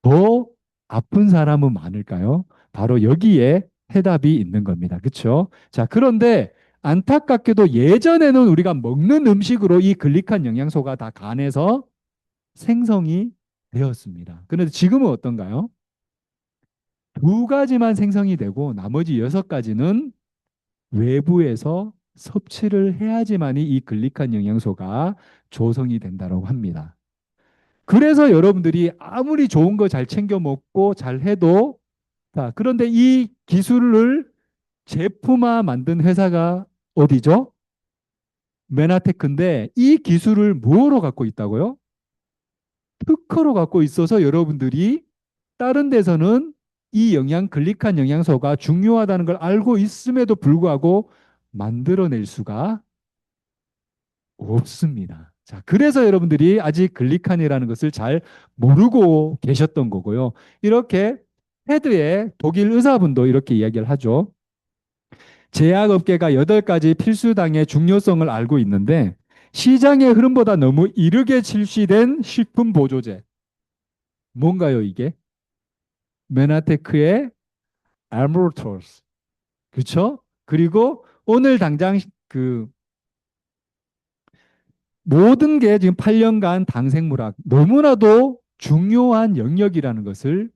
더 아픈 사람은 많을까요? 바로 여기에 해답이 있는 겁니다. 그렇죠? 자, 그런데 안타깝게도 예전에는 우리가 먹는 음식으로 이 글리칸 영양소가 다 간에서 생성이 되었습니다. 그런데 지금은 어떤가요? 2가지만 생성이 되고 나머지 6가지는 외부에서 섭취를 해야지만이 이 글리칸 영양소가 조성이 된다고 합니다. 그래서 여러분들이 아무리 좋은 거 잘 챙겨 먹고 잘 해도 자, 그런데 이 기술을 제품화 만든 회사가 어디죠? 메나테크인데 이 기술을 뭐로 갖고 있다고요? 특허로 갖고 있어서 여러분들이 다른 데서는 이 글리칸 영양소가 중요하다는 걸 알고 있음에도 불구하고 만들어낼 수가 없습니다. 자, 그래서 여러분들이 아직 글리칸이라는 것을 잘 모르고 계셨던 거고요. 이렇게 헤드의 독일 의사분도 이렇게 이야기를 하죠. 제약업계가 8가지 필수당의 중요성을 알고 있는데 시장의 흐름보다 너무 이르게 출시된 식품 보조제. 뭔가요, 이게? 메나테크의 알모르토스. 그렇죠? 그리고 오늘 당장 그 모든 게 지금 8년간 당생물학 너무나도 중요한 영역이라는 것을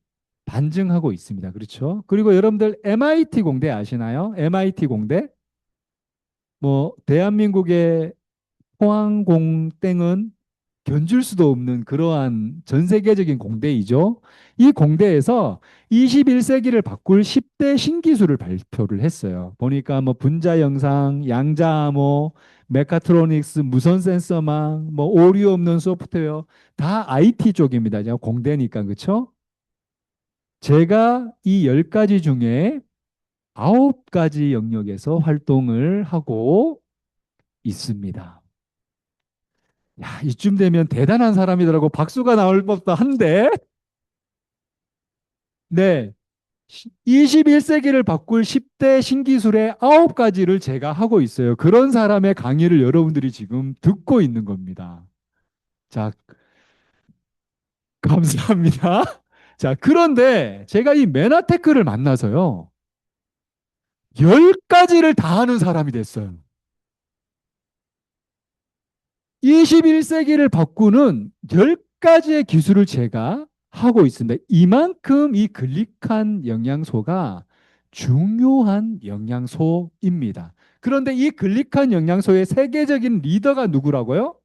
반증하고 있습니다. 그렇죠? 그리고 여러분들 MIT 공대 아시나요? MIT 공대? 뭐 대한민국의 포항공땡은 견줄 수도 없는 그러한 전 세계적인 공대이죠. 이 공대에서 21세기를 바꿀 10대 신기술을 발표를 했어요. 보니까 뭐 분자 영상, 양자암호, 메카트로닉스, 무선 센서망, 뭐 오류 없는 소프트웨어 다 IT 쪽입니다. 제가 공대니까 그렇죠? 제가 이 10가지 중에 9가지 영역에서 활동을 하고 있습니다. 야, 이쯤 되면 대단한 사람이더라고 박수가 나올 법도 한데, 네. 21세기를 바꿀 10대 신기술의 9가지를 제가 하고 있어요. 그런 사람의 강의를 여러분들이 지금 듣고 있는 겁니다. 자, 감사합니다. 자, 그런데 제가 이 메나테크를 만나서요. 10가지를 다 하는 사람이 됐어요. 21세기를 바꾸는 10가지의 기술을 제가 하고 있습니다. 이만큼 이 글리칸 영양소가 중요한 영양소입니다. 그런데 이 글리칸 영양소의 세계적인 리더가 누구라고요?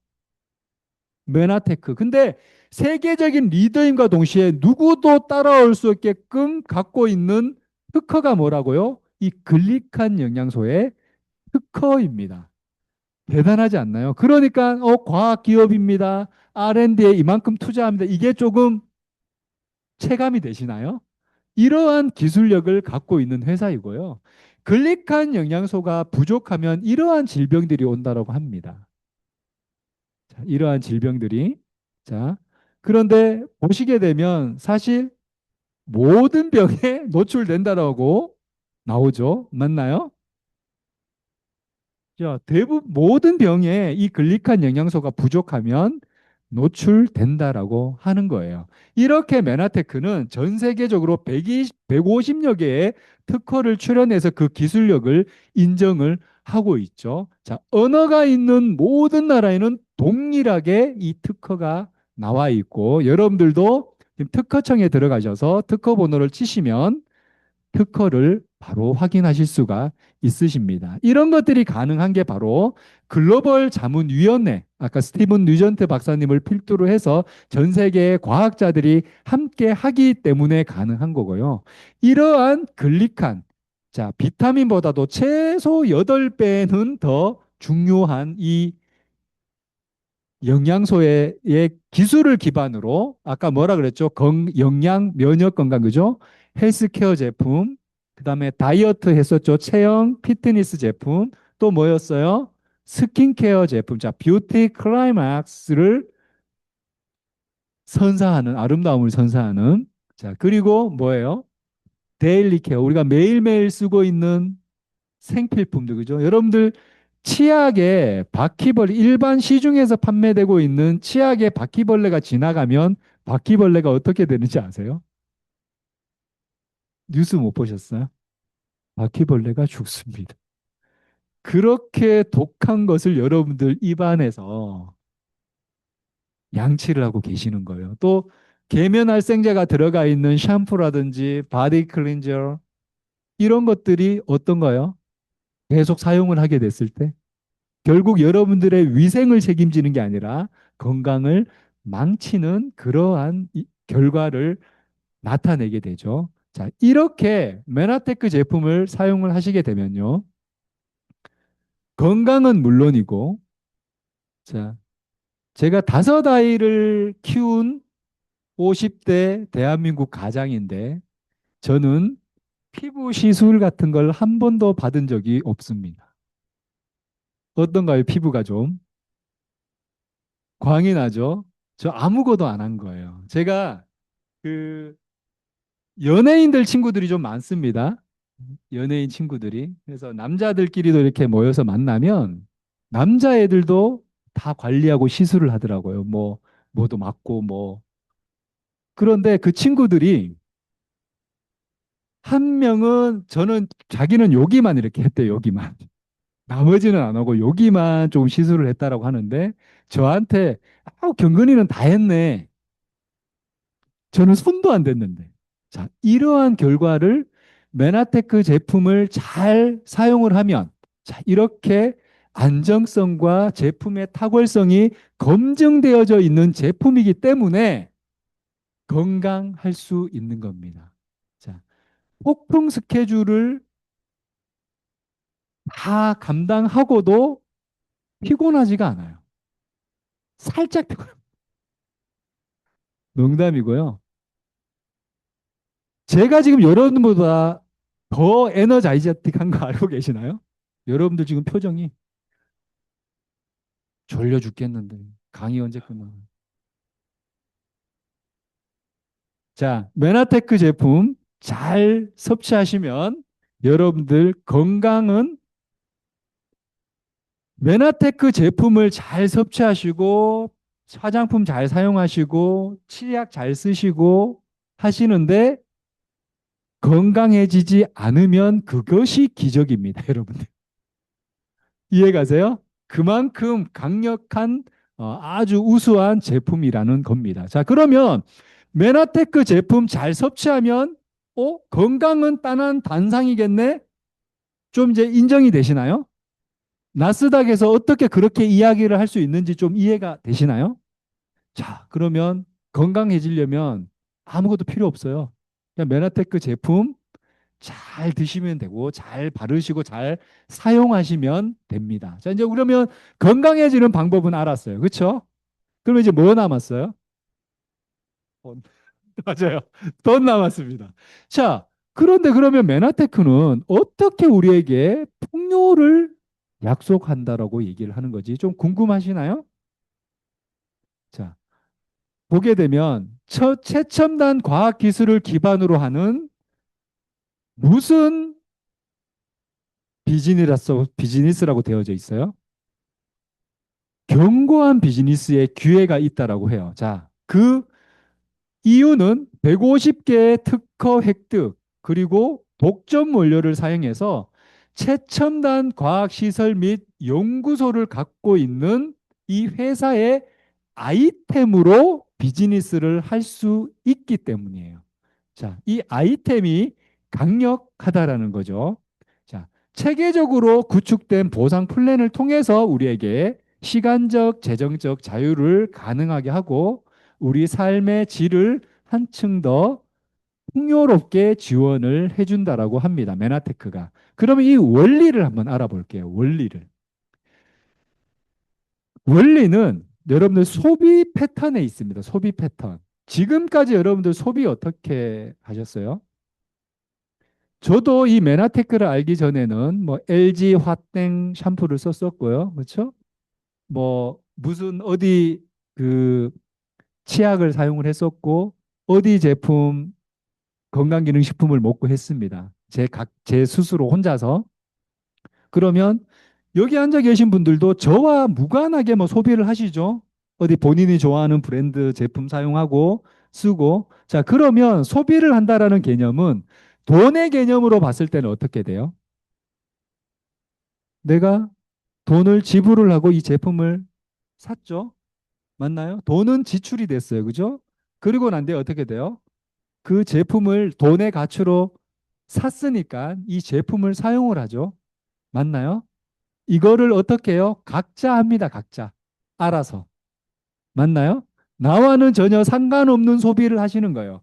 메나테크. 근데 세계적인 리더임과 동시에 누구도 따라올 수 없게끔 갖고 있는 특허가 뭐라고요? 이 글리칸 영양소의 특허입니다. 대단하지 않나요? 그러니까 과학 기업입니다. R&D에 이만큼 투자합니다. 이게 조금 체감이 되시나요? 이러한 기술력을 갖고 있는 회사이고요. 글리칸 영양소가 부족하면 이러한 질병들이 온다고 합니다. 자, 이러한 질병들이. 자, 그런데 보시게 되면 사실 모든 병에 노출된다라고 나오죠. 맞나요? 자, 대부분 모든 병에 이 글리칸 영양소가 부족하면 노출된다라고 하는 거예요. 이렇게 메나테크는 전 세계적으로 150여 개의 특허를 출연해서 그 기술력을 인정을 하고 있죠. 자, 언어가 있는 모든 나라에는 동일하게 이 특허가 나와 있고 여러분들도 지금 특허청에 들어가셔서 특허 번호를 치시면 특허를 바로 확인하실 수가 있으십니다. 이런 것들이 가능한 게 바로 글로벌 자문위원회, 아까 스티븐 뉴전트 박사님을 필두로 해서 전 세계의 과학자들이 함께 하기 때문에 가능한 거고요. 이러한 글리칸, 자, 비타민보다도 최소 8배는 더 중요한 이 영양소의 기술을 기반으로 아까 뭐라 그랬죠? 영양, 면역 건강 그죠? 헬스케어 제품, 그다음에 다이어트 했었죠. 체형, 피트니스 제품, 또 뭐였어요? 스킨케어 제품. 자, 뷰티 클라이막스를 선사하는 아름다움을 선사하는 자, 그리고 뭐예요? 데일리 케어. 우리가 매일매일 쓰고 있는 생필품들 그죠? 여러분들 치약에 바퀴벌레 일반 시중에서 판매되고 있는 치약에 바퀴벌레가 지나가면 바퀴벌레가 어떻게 되는지 아세요? 뉴스 못 보셨어요? 바퀴벌레가 죽습니다. 그렇게 독한 것을 여러분들 입안에서 양치를 하고 계시는 거예요. 또 계면활성제가 들어가 있는 샴푸라든지 바디 클렌저 이런 것들이 어떤가요? 계속 사용을 하게 됐을 때 결국 여러분들의 위생을 책임지는 게 아니라 건강을 망치는 그러한 결과를 나타내게 되죠. 자, 이렇게 메나테크 제품을 사용을 하시게 되면요. 건강은 물론이고, 자, 제가 5 아이를 키운 50대 대한민국 가장인데, 저는 피부 시술 같은 걸 한 번도 받은 적이 없습니다. 어떤가요? 피부가 좀 광이 나죠? 저 아무것도 안 한 거예요. 제가 그 연예인들 친구들이 좀 많습니다. 연예인 친구들이. 그래서 남자들끼리도 이렇게 모여서 만나면 남자애들도 다 관리하고 시술을 하더라고요. 뭐도 맞고 뭐. 그런데 그 친구들이 한 명은 저는 자기는 여기만 이렇게 했대요. 여기만. 나머지는 안 하고 여기만 조금 시술을 했다라고 하는데 저한테 경근이는 다 했네. 저는 손도 안 댔는데. 자, 이러한 결과를 메나테크 제품을 잘 사용을 하면 자, 이렇게 안정성과 제품의 탁월성이 검증되어져 있는 제품이기 때문에 건강할 수 있는 겁니다. 자, 폭풍 스케줄을 다 감당하고도 피곤하지가 않아요. 살짝 피곤. 농담이고요. 제가 지금 여러분보다 더 에너자이저틱한 거 알고 계시나요? 여러분들 지금 표정이 졸려 죽겠는데 강의 언제 끝나? 자, 메나테크 제품 잘 섭취하시면 여러분들 건강은 메나테크 제품을 잘 섭취하시고 화장품 잘 사용하시고 치약 잘 쓰시고 하시는데 건강해지지 않으면 그것이 기적입니다, 여러분들. 이해가세요? 그만큼 강력한 아주 우수한 제품이라는 겁니다. 자, 그러면 메나테크 제품 잘 섭취하면 건강은 따난 단상이겠네? 좀 이제 인정이 되시나요? 나스닥에서 어떻게 그렇게 이야기를 할 수 있는지 좀 이해가 되시나요? 자, 그러면 건강해지려면 아무것도 필요 없어요. 그냥 메나테크 제품 잘 드시면 되고 잘 바르시고 잘 사용하시면 됩니다. 자, 이제 그러면 건강해지는 방법은 알았어요. 그렇죠? 그러면 이제 뭐 남았어요? 돈. 맞아요. 돈 남았습니다. 자, 그런데 그러면 메나테크는 어떻게 우리에게 풍요를 약속한다라고 얘기를 하는 거지? 좀 궁금하시나요? 자, 보게 되면 최첨단 과학 기술을 기반으로 하는 무슨 비즈니스라고 되어져 있어요? 견고한 비즈니스에 기회가 있다라고 해요. 자, 그 이유는 150개의 특허 획득 그리고 독점 원료를 사용해서 최첨단 과학시설 및 연구소를 갖고 있는 이 회사의 아이템으로 비즈니스를 할 수 있기 때문이에요. 자, 이 아이템이 강력하다라는 거죠. 자, 체계적으로 구축된 보상 플랜을 통해서 우리에게 시간적, 재정적 자유를 가능하게 하고 우리 삶의 질을 한층 더 풍요롭게 지원을 해준다라고 합니다. 메나테크가. 그러면 이 원리를 한번 알아볼게요. 원리를. 원리는 여러분들 소비 패턴에 있습니다. 소비 패턴. 지금까지 여러분들 소비 어떻게 하셨어요? 저도 이 메나테크를 알기 전에는 뭐 LG 화땡 샴푸를 썼었고요. 그렇죠? 뭐 무슨 어디 그 치약을 사용을 했었고 어디 제품 건강기능식품을 먹고 했습니다. 제 스스로 혼자서. 그러면 여기 앉아 계신 분들도 저와 무관하게 뭐 소비를 하시죠. 어디 본인이 좋아하는 브랜드 제품 사용하고 쓰고. 자, 그러면 소비를 한다라는 개념은 돈의 개념으로 봤을 때는 어떻게 돼요? 내가 돈을 지불을 하고 이 제품을 샀죠. 맞나요? 돈은 지출이 됐어요. 그죠? 그리고 난 뒤에 어떻게 돼요? 그 제품을 돈의 가치로 샀으니까 이 제품을 사용을 하죠. 맞나요? 이거를 어떻게 해요? 각자 합니다. 각자. 알아서. 맞나요? 나와는 전혀 상관없는 소비를 하시는 거예요.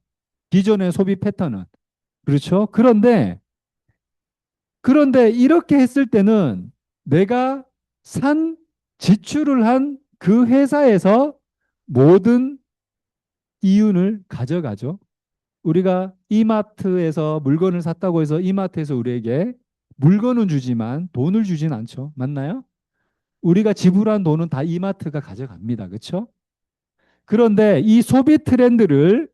기존의 소비 패턴은. 그렇죠? 그런데 이렇게 했을 때는 내가 산 지출을 한 그 회사에서 모든 이윤을 가져가죠. 우리가 이마트에서 물건을 샀다고 해서 이마트에서 우리에게 물건은 주지만 돈을 주진 않죠. 맞나요? 우리가 지불한 돈은 다 이마트가 가져갑니다. 그렇죠? 그런데 이 소비 트렌드를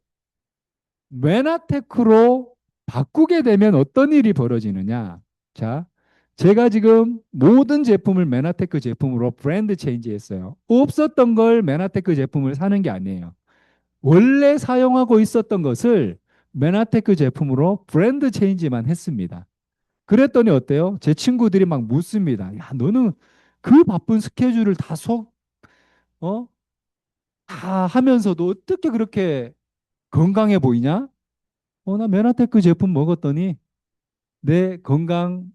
메나테크로 바꾸게 되면 어떤 일이 벌어지느냐? 자, 제가 지금 모든 제품을 메나테크 제품으로 브랜드 체인지했어요. 없었던 걸 메나테크 제품을 사는 게 아니에요. 원래 사용하고 있었던 것을 메나테크 제품으로 브랜드 체인지만 했습니다. 그랬더니 어때요? 제 친구들이 막 묻습니다. 야, 너는 그 바쁜 스케줄을 어? 다 하면서도 어떻게 그렇게 건강해 보이냐? 나 메나테크 제품 먹었더니 내 건강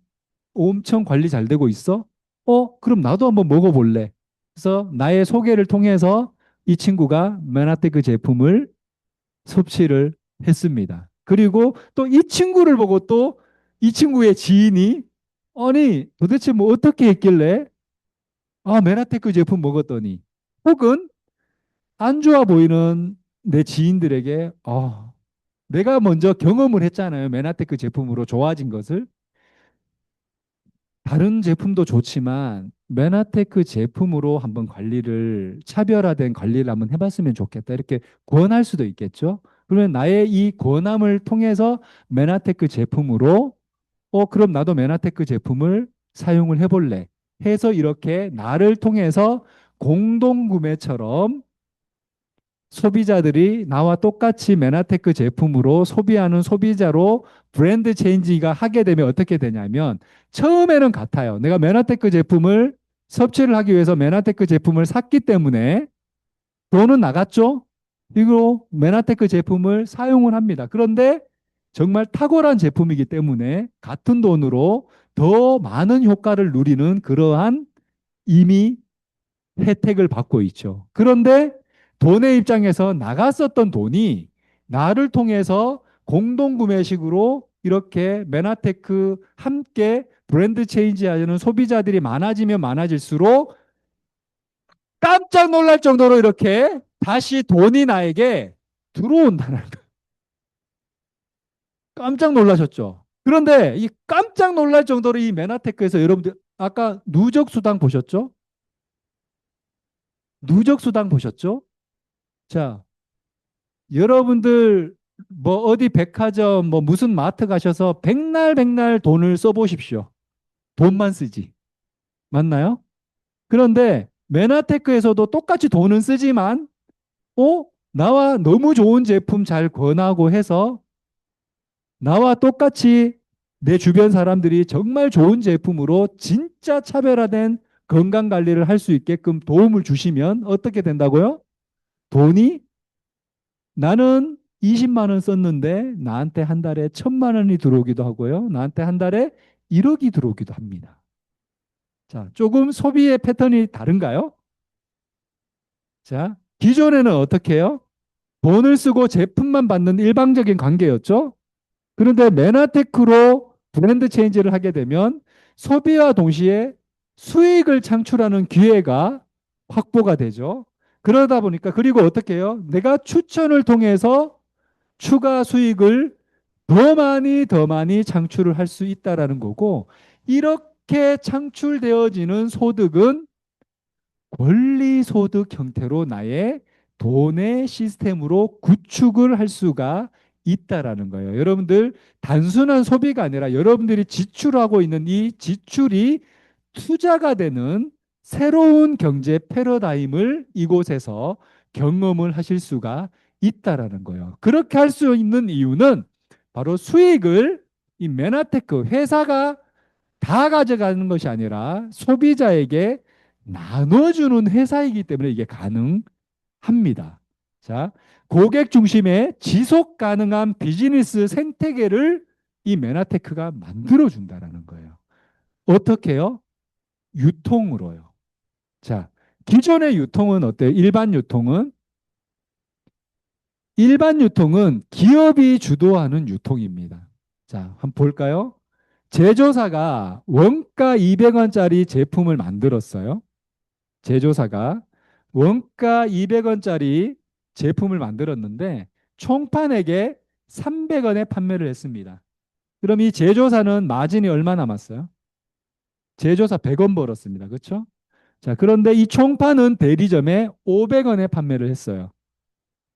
엄청 관리 잘 되고 있어? 그럼 나도 한번 먹어볼래. 그래서 나의 소개를 통해서 이 친구가 메나테크 제품을 섭취를 했습니다. 그리고 또 이 친구를 보고 또 이 친구의 지인이 아니 도대체 뭐 어떻게 했길래 메나테크 제품 먹었더니 혹은 안 좋아 보이는 내 지인들에게 내가 먼저 경험을 했잖아요. 메나테크 제품으로 좋아진 것을. 다른 제품도 좋지만 메나테크 제품으로 한번 차별화된 관리를 한번 해봤으면 좋겠다. 이렇게 권할 수도 있겠죠. 그러면 나의 이 권함을 통해서 메나테크 제품으로 그럼 나도 메나테크 제품을 사용을 해볼래. 해서 이렇게 나를 통해서 공동구매처럼 소비자들이 나와 똑같이 메나테크 제품으로 소비하는 소비자로 브랜드 체인지가 하게 되면 어떻게 되냐면 처음에는 같아요. 내가 메나테크 제품을 섭취를 하기 위해서 메나테크 제품을 샀기 때문에 돈은 나갔죠. 이거 메나테크 제품을 사용을 합니다. 그런데 정말 탁월한 제품이기 때문에 같은 돈으로 더 많은 효과를 누리는 그러한 이미 혜택을 받고 있죠. 그런데 돈의 입장에서 나갔었던 돈이 나를 통해서 공동구매식으로 이렇게 메나테크 함께 브랜드 체인지 하는 소비자들이 많아지면 많아질수록 깜짝 놀랄 정도로 이렇게 다시 돈이 나에게 들어온다는 거. 깜짝 놀라셨죠? 그런데 이 깜짝 놀랄 정도로 이 메나테크에서 여러분들 아까 누적 수당 보셨죠? 누적 수당 보셨죠? 자, 여러분들 뭐 어디 백화점 뭐 무슨 마트 가셔서 백날 백날 돈을 써보십시오. 돈만 쓰지. 맞나요? 그런데 메나테크에서도 똑같이 돈은 쓰지만 나와 너무 좋은 제품 잘 권하고 해서 나와 똑같이 내 주변 사람들이 정말 좋은 제품으로 진짜 차별화된 건강 관리를 할 수 있게끔 도움을 주시면 어떻게 된다고요? 돈이 나는 20만 원 썼는데 나한테 한 달에 1,000만 원이 들어오기도 하고요. 나한테 한 달에 1억이 들어오기도 합니다. 자, 조금 소비의 패턴이 다른가요? 자, 기존에는 어떻게 해요? 돈을 쓰고 제품만 받는 일방적인 관계였죠. 그런데 메나테크로 브랜드 체인지를 하게 되면 소비와 동시에 수익을 창출하는 기회가 확보가 되죠. 그러다 보니까 그리고 어떻게 해요? 내가 추천을 통해서 추가 수익을 더 많이 창출을 할 수 있다라는 거고 이렇게 창출되어지는 소득은 권리소득 형태로 나의 돈의 시스템으로 구축을 할 수가 있다라는 거예요. 여러분들 단순한 소비가 아니라 여러분들이 지출하고 있는 이 지출이 투자가 되는 새로운 경제 패러다임을 이곳에서 경험을 하실 수가 있다라는 거예요. 그렇게 할 수 있는 이유는 바로 수익을 이 메나테크 회사가 다 가져가는 것이 아니라 소비자에게 나눠주는 회사이기 때문에 이게 가능합니다. 자, 고객 중심의 지속 가능한 비즈니스 생태계를 이 메나테크가 만들어준다라는 거예요. 어떻게요? 유통으로요. 자, 기존의 유통은 어때요? 일반 유통은 기업이 주도하는 유통입니다. 자, 한번 볼까요? 제조사가 원가 200원짜리 제품을 만들었어요. 제조사가 원가 200원짜리 제품을 만들었는데 총판에게 300원에 판매를 했습니다. 그럼 이 제조사는 마진이 얼마 남았어요? 제조사 100원 벌었습니다. 그렇죠? 자, 그런데 이 총판은 대리점에 500원에 판매를 했어요.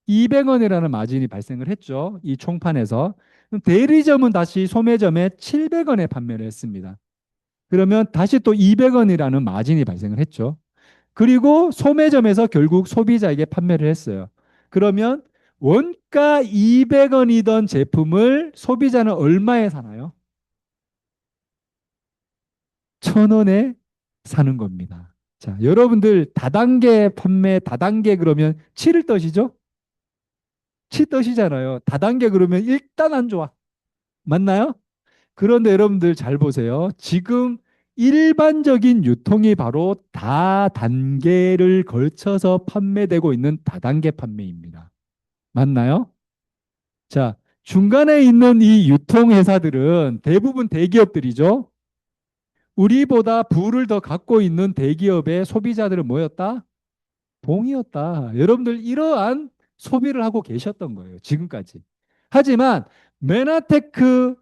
200원이라는 마진이 발생을 했죠. 이 총판에서. 그럼 대리점은 다시 소매점에 700원에 판매를 했습니다. 그러면 다시 또 200원이라는 마진이 발생을 했죠. 그리고 소매점에서 결국 소비자에게 판매를 했어요. 그러면 원가 200원이던 제품을 소비자는 얼마에 사나요? 1,000원에 사는 겁니다. 자, 여러분들 다단계 판매, 다단계 그러면 치를 뜻이죠? 치 뜻이잖아요. 다단계 그러면 일단 안 좋아. 맞나요? 그런데 여러분들 잘 보세요. 지금 일반적인 유통이 바로 다단계를 걸쳐서 판매되고 있는 다단계 판매입니다. 맞나요? 자, 중간에 있는 이 유통회사들은 대부분 대기업들이죠. 우리보다 부를 더 갖고 있는 대기업의 소비자들은 뭐였다? 봉이었다. 여러분들 이러한 소비를 하고 계셨던 거예요. 지금까지. 하지만 메나테크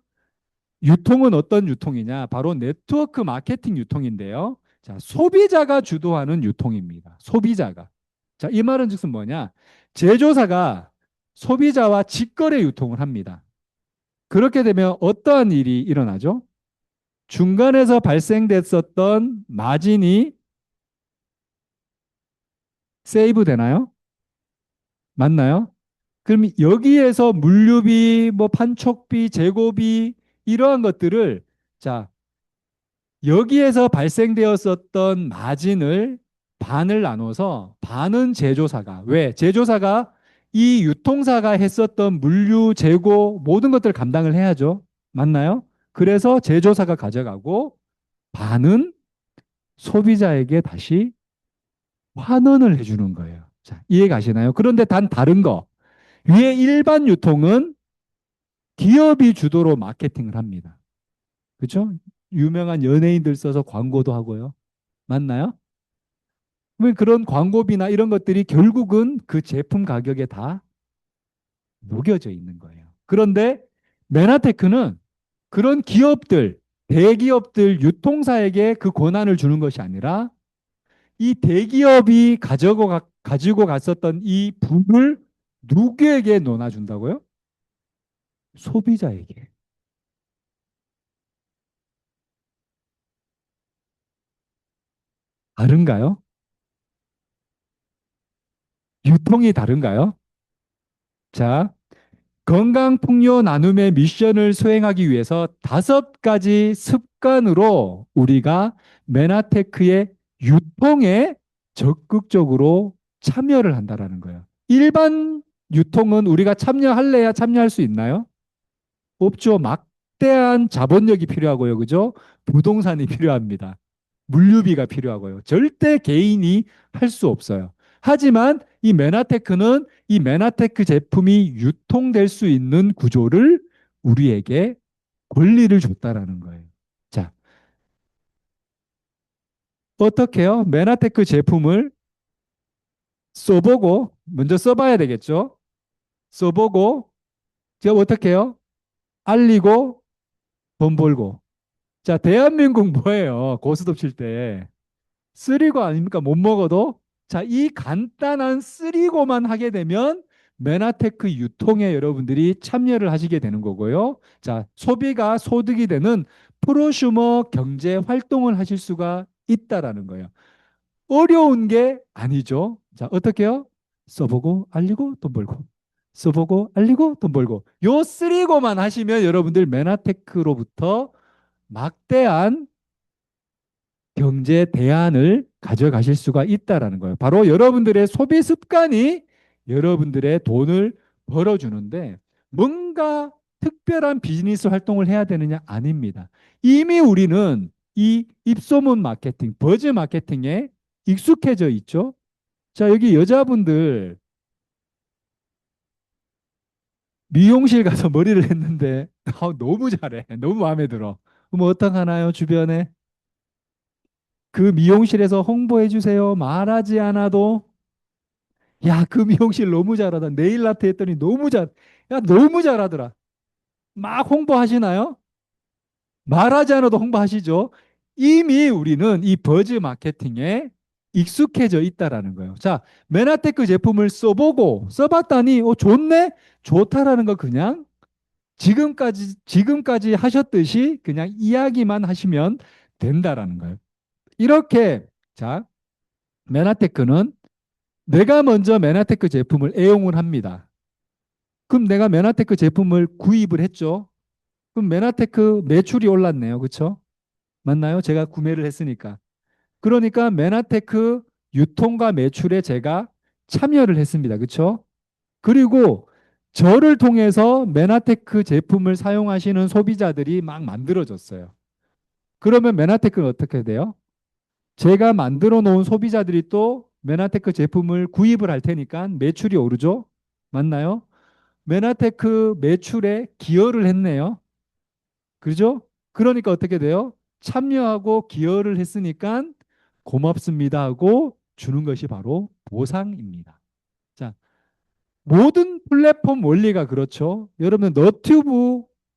유통은 어떤 유통이냐? 바로 네트워크 마케팅 유통인데요. 자, 소비자가 주도하는 유통입니다. 소비자가. 자, 이 말은 즉슨 뭐냐? 제조사가 소비자와 직거래 유통을 합니다. 그렇게 되면 어떠한 일이 일어나죠? 중간에서 발생됐었던 마진이 세이브 되나요? 맞나요? 그럼 여기에서 물류비, 뭐 판촉비, 재고비 이러한 것들을 자, 여기에서 발생되었었던 마진을 반을 나눠서 반은 제조사가 왜? 제조사가 이 유통사가 했었던 물류, 재고 모든 것들을 감당을 해야죠. 맞나요? 그래서 제조사가 가져가고 반은 소비자에게 다시 환원을 해주는 거예요. 자, 이해 가시나요? 그런데 단 다른 거. 위에 일반 유통은 기업이 주도로 마케팅을 합니다. 그렇죠? 유명한 연예인들 써서 광고도 하고요. 맞나요? 그러면 그런 광고비나 이런 것들이 결국은 그 제품 가격에 다 녹여져 있는 거예요. 그런데 메나테크는 그런 기업들, 대기업들, 유통사에게 그 권한을 주는 것이 아니라 이 대기업이 가지고 갔었던 이 부를 누구에게 논아준다고요? 소비자에게. 다른가요? 유통이 다른가요? 자, 건강 풍요 나눔의 미션을 수행하기 위해서 5가지 습관으로 우리가 메나테크의 유통에 적극적으로 참여를 한다라는 거예요. 일반 유통은 우리가 참여할래야 참여할 수 있나요? 없죠. 막대한 자본력이 필요하고요. 그죠? 부동산이 필요합니다. 물류비가 필요하고요. 절대 개인이 할 수 없어요. 하지만 이 메나테크는 이 메나테크 제품이 유통될 수 있는 구조를 우리에게 권리를 줬다라는 거예요. 자, 어떻게 해요? 메나테크 제품을 써보고, 먼저 써봐야 되겠죠? 써보고, 제가 어떻게 해요? 알리고, 돈 벌고. 자, 대한민국 뭐예요? 고스톱 칠 때. 쓰리고 아닙니까? 못 먹어도. 자, 이 간단한 쓰리고만 하게 되면 메나테크 유통에 여러분들이 참여를 하시게 되는 거고요. 자, 소비가 소득이 되는 프로슈머 경제 활동을 하실 수가 있다라는 거예요. 어려운 게 아니죠. 자, 어떻게요? 써보고 알리고 돈 벌고. 써보고 알리고 돈 벌고. 요 쓰리고만 하시면 여러분들 메나테크로부터 막대한 경제 대안을 가져가실 수가 있다라는 거예요. 바로 여러분들의 소비 습관이 여러분들의 돈을 벌어주는데 뭔가 특별한 비즈니스 활동을 해야 되느냐? 아닙니다. 이미 우리는 이 입소문 마케팅, 버즈 마케팅에 익숙해져 있죠. 자, 여기 여자분들 미용실 가서 머리를 했는데 너무 잘해. 너무 마음에 들어. 그럼 어떡하나요? 주변에 그 미용실에서 홍보해 주세요. 말하지 않아도 야, 그 미용실 너무 잘하다. 네일 아트 했더니 너무 잘. 야, 너무 잘하더라. 막 홍보하시나요? 말하지 않아도 홍보하시죠. 이미 우리는 이 버즈 마케팅에 익숙해져 있다라는 거예요. 자, 메나테크 제품을 써봤더니, 좋네? 좋다라는 거 그냥 지금까지 하셨듯이 그냥 이야기만 하시면 된다라는 거예요. 이렇게, 자, 메나테크는 내가 먼저 메나테크 제품을 애용을 합니다. 그럼 내가 메나테크 제품을 구입을 했죠. 그럼 메나테크 매출이 올랐네요. 그렇죠? 맞나요? 제가 구매를 했으니까. 그러니까 메나테크 유통과 매출에 제가 참여를 했습니다. 그렇죠? 그리고 저를 통해서 메나테크 제품을 사용하시는 소비자들이 막 만들어졌어요. 그러면 메나테크는 어떻게 돼요? 제가 만들어 놓은 소비자들이 또 메나테크 제품을 구입을 할 테니까 매출이 오르죠? 맞나요? 메나테크 매출에 기여를 했네요. 그죠? 그러니까 어떻게 돼요? 참여하고 기여를 했으니까 고맙습니다 하고 주는 것이 바로 보상입니다. 자, 모든 플랫폼 원리가 그렇죠. 여러분,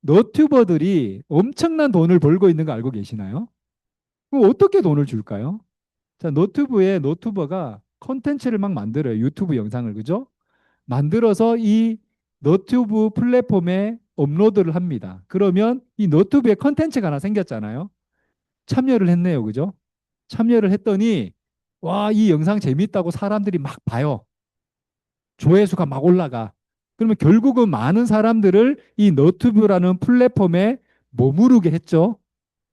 너튜버들이 엄청난 돈을 벌고 있는 거 알고 계시나요? 그럼 어떻게 돈을 줄까요? 자, 너튜버가 컨텐츠를 막 만들어요. 유튜브 영상을, 그죠? 만들어서 이 너튜브 플랫폼에 업로드를 합니다. 그러면 이 너튜브에 컨텐츠가 하나 생겼잖아요. 참여를 했네요. 그죠? 참여를 했더니, 와, 이 영상 재밌다고 사람들이 막 봐요. 조회수가 막 올라가. 그러면 결국은 많은 사람들을 이 너튜브라는 플랫폼에 머무르게 했죠.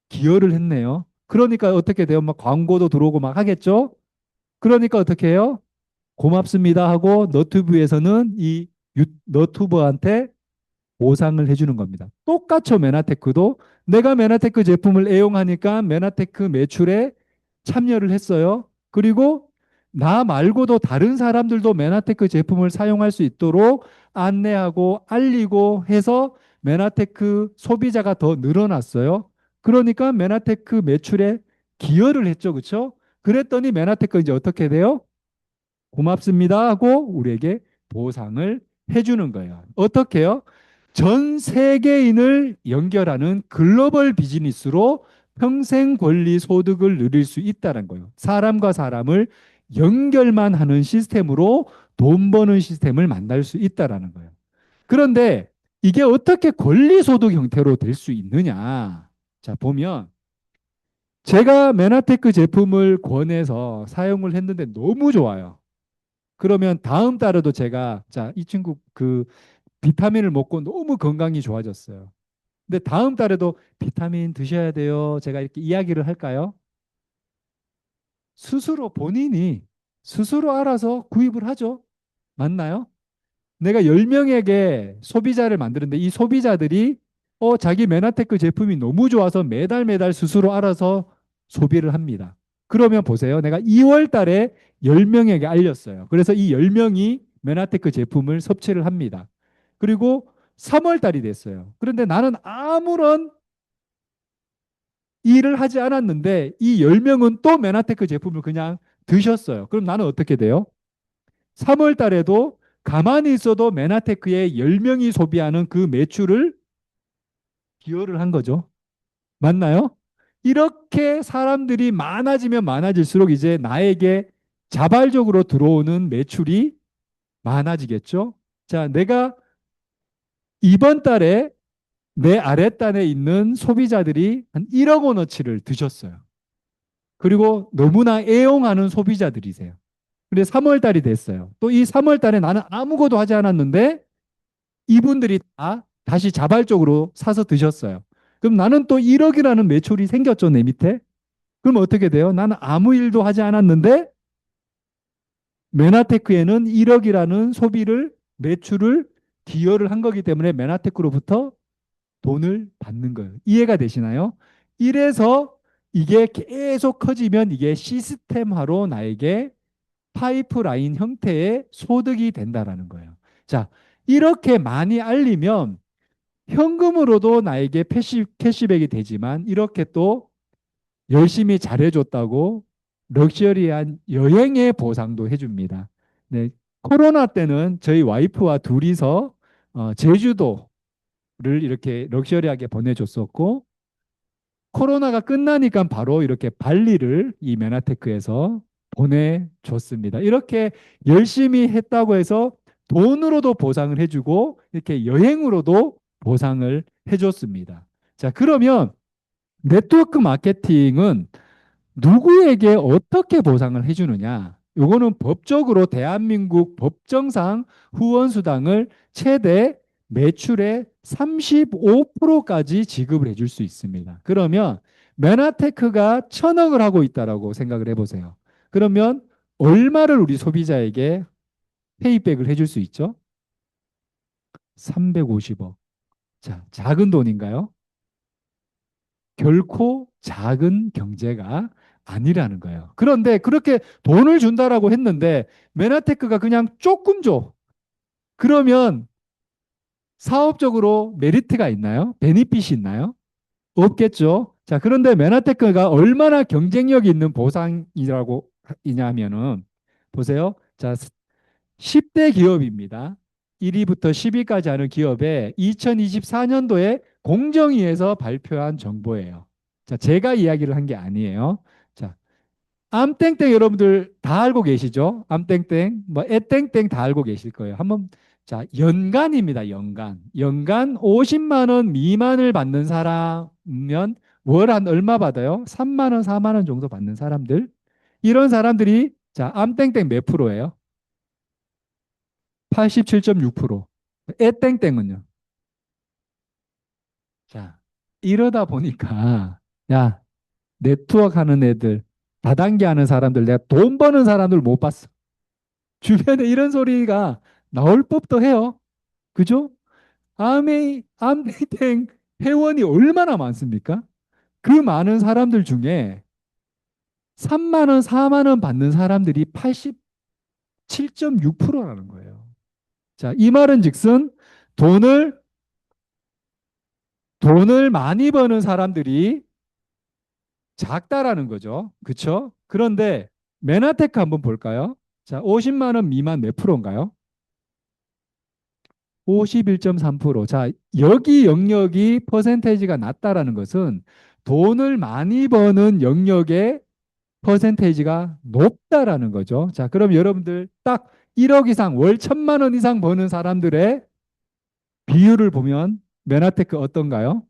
기여를 했네요. 그러니까 어떻게 돼요? 막 광고도 들어오고 막 하겠죠? 그러니까 어떻게 해요? 고맙습니다 하고 너튜브에서는 이 너튜버한테 보상을 해주는 겁니다. 똑같죠, 메나테크도. 내가 메나테크 제품을 애용하니까 메나테크 매출에 참여를 했어요. 그리고 나 말고도 다른 사람들도 메나테크 제품을 사용할 수 있도록 안내하고 알리고 해서 메나테크 소비자가 더 늘어났어요. 그러니까 메나테크 매출에 기여를 했죠. 그렇죠? 그랬더니 메나테크 이제 어떻게 돼요? 고맙습니다 하고 우리에게 보상을 해주는 거예요. 어떻게요? 전 세계인을 연결하는 글로벌 비즈니스로 평생 권리 소득을 누릴 수 있다는 거예요. 사람과 사람을 연결만 하는 시스템으로 돈 버는 시스템을 만날 수 있다는 거예요. 그런데 이게 어떻게 권리 소득 형태로 될 수 있느냐? 자, 보면 제가 메나테크 제품을 권해서 사용을 했는데 너무 좋아요. 그러면 다음 달에도 제가 자, 이 친구 그 비타민을 먹고 너무 건강이 좋아졌어요. 근데 다음 달에도 비타민 드셔야 돼요. 제가 이렇게 이야기를 할까요? 스스로 본인이 스스로 알아서 구입을 하죠. 맞나요? 내가 10명에게 소비자를 만드는데 이 소비자들이 자기 메나테크 제품이 너무 좋아서 매달 매달 스스로 알아서 소비를 합니다. 그러면 보세요. 내가 2월 달에 10명에게 알렸어요. 그래서 이 10명이 메나테크 제품을 섭취를 합니다. 그리고 3월 달이 됐어요. 그런데 나는 아무런 일을 하지 않았는데 이 10명은 또 메나테크 제품을 그냥 드셨어요. 그럼 나는 어떻게 돼요? 3월 달에도 가만히 있어도 메나테크의 10명이 소비하는 그 매출을 기여를 한 거죠. 맞나요? 이렇게 사람들이 많아지면 많아질수록 이제 나에게 자발적으로 들어오는 매출이 많아지겠죠. 자, 내가 이번 달에 내 아랫단에 있는 소비자들이 한 1억 원어치를 드셨어요. 그리고 너무나 애용하는 소비자들이세요. 근데 3월 달이 됐어요. 또 이 3월 달에 나는 아무것도 하지 않았는데 이분들이 다 다시 자발적으로 사서 드셨어요. 그럼 나는 또 1억이라는 매출이 생겼죠, 내 밑에. 그럼 어떻게 돼요? 나는 아무 일도 하지 않았는데 메나테크에는 1억이라는 매출을 기여를 한 거기 때문에 메나테크로부터 돈을 받는 거예요. 이해가 되시나요? 이래서 이게 계속 커지면 이게 시스템화로 나에게 파이프라인 형태의 소득이 된다라는 거예요. 자, 이렇게 많이 알리면 현금으로도 나에게 캐시백이 되지만 이렇게 또 열심히 잘해줬다고 럭셔리한 여행의 보상도 해줍니다. 네, 코로나 때는 저희 와이프와 둘이서 제주도를 이렇게 럭셔리하게 보내줬었고, 코로나가 끝나니까 바로 이렇게 발리를 이 메나테크에서 보내줬습니다. 이렇게 열심히 했다고 해서 돈으로도 보상을 해주고 이렇게 여행으로도 보상을 해줬습니다. 자, 그러면 네트워크 마케팅은 누구에게 어떻게 보상을 해주느냐? 요거는 법적으로 대한민국 법정상 후원수당을 최대 매출의 35%까지 지급을 해줄 수 있습니다. 그러면 메나테크가 1,000억을 하고 있다라고 생각을 해보세요. 그러면 얼마를 우리 소비자에게 페이백을 해줄 수 있죠? 350억. 자, 작은 돈인가요? 결코 작은 경제가 아니라는 거예요. 그런데 그렇게 돈을 준다라고 했는데 메나테크가 그냥 조금 줘. 그러면 사업적으로 메리트가 있나요? 베니핏이 있나요? 없겠죠. 자, 그런데 메나테크가 얼마나 경쟁력 있는 보상이라고 이냐면은 보세요. 자, 10대 기업입니다. 1위부터 10위까지 하는 기업에 2024년도에 공정위에서 발표한 정보예요. 자, 제가 이야기를 한 게 아니에요. 자, 암땡땡 여러분들 다 알고 계시죠? 암땡땡, 뭐 애땡땡 다 알고 계실 거예요. 한번 자, 연간입니다. 연간. 연간 50만 원 미만을 받는 사람이면 월 한 얼마 받아요? 3만 원, 4만 원 정도 받는 사람들. 이런 사람들이 자, 암땡땡 몇 프로예요? 87.6%. 애땡땡은요. 자, 이러다 보니까 야, 네트워크 하는 애들, 다단계 하는 사람들, 내가 돈 버는 사람들 못 봤어. 주변에 이런 소리가 나올 법도 해요. 그죠? 아메이땡 회원이 얼마나 많습니까? 그 많은 사람들 중에 3만 원, 4만 원 받는 사람들이 87.6%라는 거예요. 자, 이 말은 즉슨 돈을 돈을 많이 버는 사람들이 작다라는 거죠. 그렇죠? 그런데 메나테크 한번 볼까요? 자, 50만 원 미만 몇 프로인가요? 51.3%. 자, 여기 영역이 퍼센테이지가 낮다라는 것은 돈을 많이 버는 영역의 퍼센테이지가 높다라는 거죠. 자, 그럼 여러분들 딱 1억 이상, 월 1,000만 원 이상 버는 사람들의 비율을 보면 메나테크 어떤가요?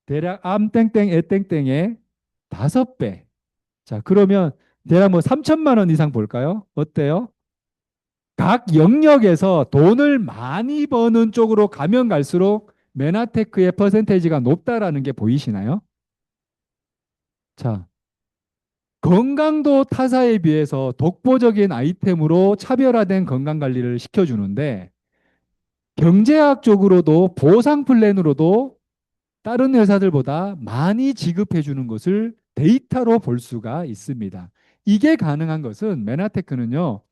대략 암땡땡, 애땡땡의 5배. 자, 그러면 대략 뭐 3천만 원 이상 볼까요? 어때요? 각 영역에서 돈을 많이 버는 쪽으로 가면 갈수록 메나테크의 퍼센테이지가 높다라는 게 보이시나요? 자, 건강도 타사에 비해서 독보적인 아이템으로 차별화된 건강 관리를 시켜주는데 경제학적으로도 보상 플랜으로도 다른 회사들보다 많이 지급해 주는 것을 데이터로 볼 수가 있습니다. 이게 가능한 것은 메나테크는요.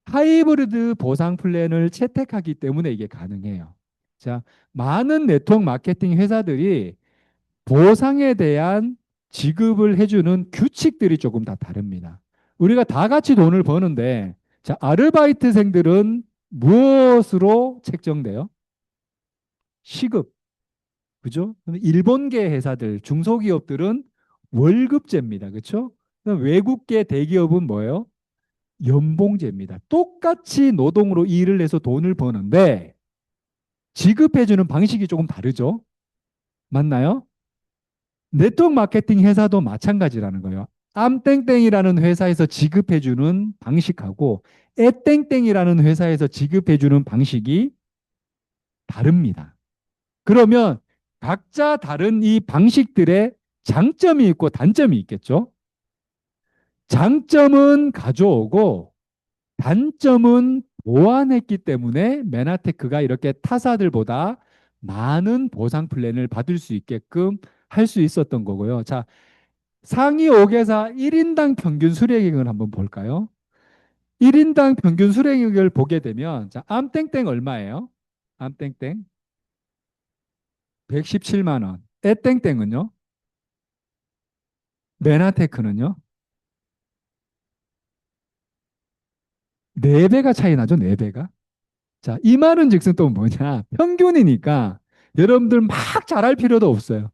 하이브리드 보상 플랜을 채택하기 때문에 이게 가능해요. 자, 많은 네트워크 마케팅 회사들이 보상에 대한 지급을 해주는 규칙들이 조금 다 다릅니다. 우리가 다 같이 돈을 버는데, 자, 아르바이트생들은 무엇으로 책정돼요? 시급. 그죠? 일본계 회사들, 중소기업들은 월급제입니다. 그렇죠? 외국계 대기업은 뭐예요? 연봉제입니다. 똑같이 노동으로 일을 해서 돈을 버는데 지급해주는 방식이 조금 다르죠? 맞나요? 네트워크 마케팅 회사도 마찬가지라는 거예요. 암땡땡이라는 회사에서 지급해주는 방식하고 애땡땡이라는 회사에서 지급해주는 방식이 다릅니다. 그러면 각자 다른 이 방식들의 장점이 있고 단점이 있겠죠? 장점은 가져오고 단점은 보완했기 때문에 메나테크가 이렇게 타사들보다 많은 보상 플랜을 받을 수 있게끔 할 수 있었던 거고요. 자, 상위 5개사 1인당 평균 수령액을 한번 볼까요? 1인당 평균 수령액을 보게 되면 자, 암땡땡 얼마예요? 암땡땡 117만 원. 애땡땡은요? 메나테크는요? 4배가 차이 나죠, 4배가. 자, 이 말은 즉슨 또 뭐냐? 평균이니까 여러분들 막 잘할 필요도 없어요.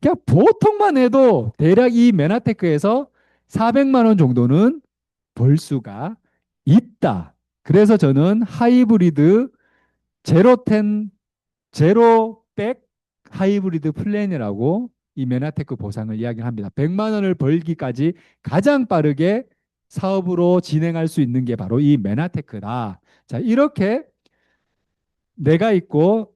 그냥 보통만 해도 대략 이 메나테크에서 400만 원 정도는 벌 수가 있다. 그래서 저는 하이브리드 제로텐 제로백 하이브리드 플랜이라고 이 메나테크 보상을 이야기를 합니다. 100만 원을 벌기까지 가장 빠르게 사업으로 진행할 수 있는 게 바로 이 메나테크다. 자, 이렇게 내가 있고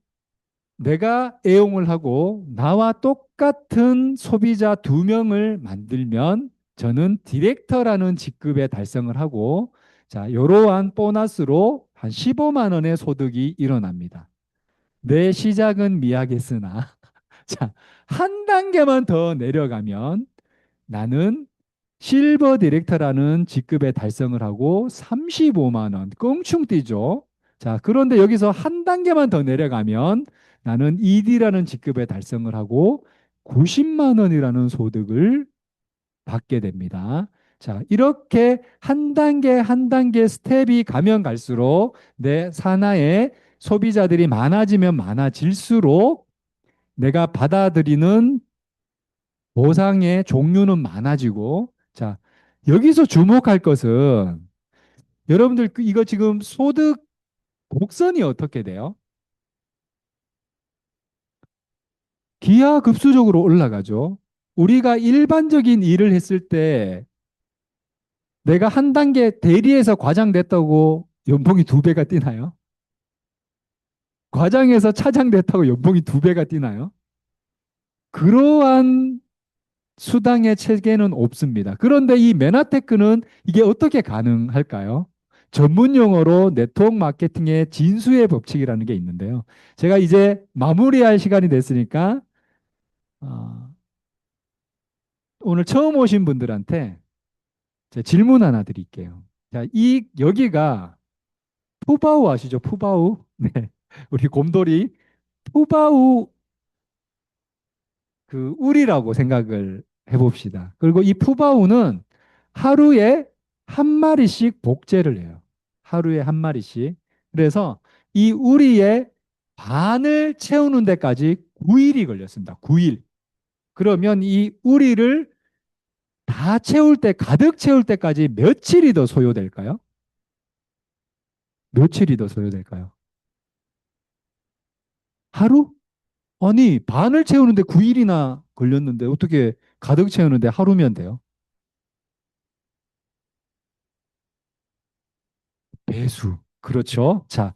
내가 애용을 하고 나와 똑같은 소비자 두 명을 만들면 저는 디렉터라는 직급에 달성을 하고 자, 이러한 보너스로 한 15만 원의 소득이 일어납니다. 내 시작은 미약했으나 자, 한 단계만 더 내려가면 나는 실버 디렉터라는 직급에 달성을 하고 35만 원 껑충 뛰죠. 자, 그런데 여기서 한 단계만 더 내려가면 나는 ED라는 직급에 달성을 하고 90만 원이라는 소득을 받게 됩니다. 자, 이렇게 한 단계 한 단계 스텝이 가면 갈수록 내 산하에 소비자들이 많아지면 많아질수록 내가 받아들이는 보상의 종류는 많아지고, 자, 여기서 주목할 것은 여러분들 이거 지금 소득 곡선이 어떻게 돼요? 기하급수적으로 올라가죠. 우리가 일반적인 일을 했을 때 내가 한 단계 대리에서 과장 됐다고 연봉이 두 배가 뛰나요? 과장에서 차장 됐다고 연봉이 두 배가 뛰나요? 그러한 수당의 체계는 없습니다. 그런데 이 메나테크는 이게 어떻게 가능할까요? 전문 용어로 네트워크 마케팅의 진수의 법칙이라는 게 있는데요. 제가 이제 마무리할 시간이 됐으니까 어, 오늘 처음 오신 분들한테 제가 질문 하나 드릴게요. 자, 이 여기가 푸바오 아시죠? 푸바오. 네. 우리 곰돌이 푸바오 그 울이라고 생각을 해봅시다. 그리고 이 푸바오는 하루에 한 마리씩 복제를 해요. 하루에 한 마리씩. 그래서 이 우리의 반을 채우는 데까지 9일이 걸렸습니다. 9일. 그러면 이 우리를 다 채울 때, 가득 채울 때까지 며칠이 더 소요될까요? 며칠이 더 소요될까요? 하루? 아니, 반을 채우는데 9일이나 걸렸는데 어떻게 가득 채우는데 하루면 돼요? 배수. 그렇죠. 자,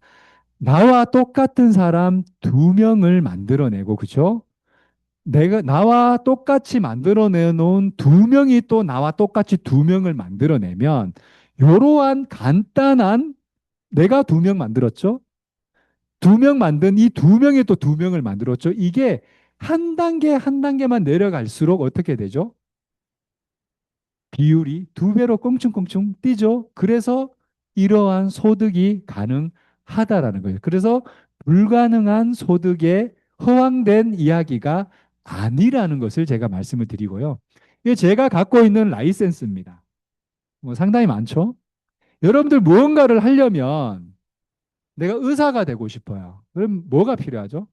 나와 똑같은 사람 두 명을 만들어내고, 그죠? 내가, 나와 똑같이 만들어내 놓은 두 명이 또 나와 똑같이 두 명을 만들어내면, 이러한 간단한, 내가 두 명 만들었죠? 두 명 만든 이 두 명이 또 두 명을 만들었죠? 이게 한 단계 한 단계만 내려갈수록 어떻게 되죠? 비율이 두 배로 껑충껑충 뛰죠. 그래서 이러한 소득이 가능하다라는 거예요. 그래서 불가능한 소득에 허황된 이야기가 아니라는 것을 제가 말씀을 드리고요. 이게 제가 갖고 있는 라이센스입니다. 뭐 상당히 많죠. 여러분들 무언가를 하려면 내가 의사가 되고 싶어요. 그럼 뭐가 필요하죠?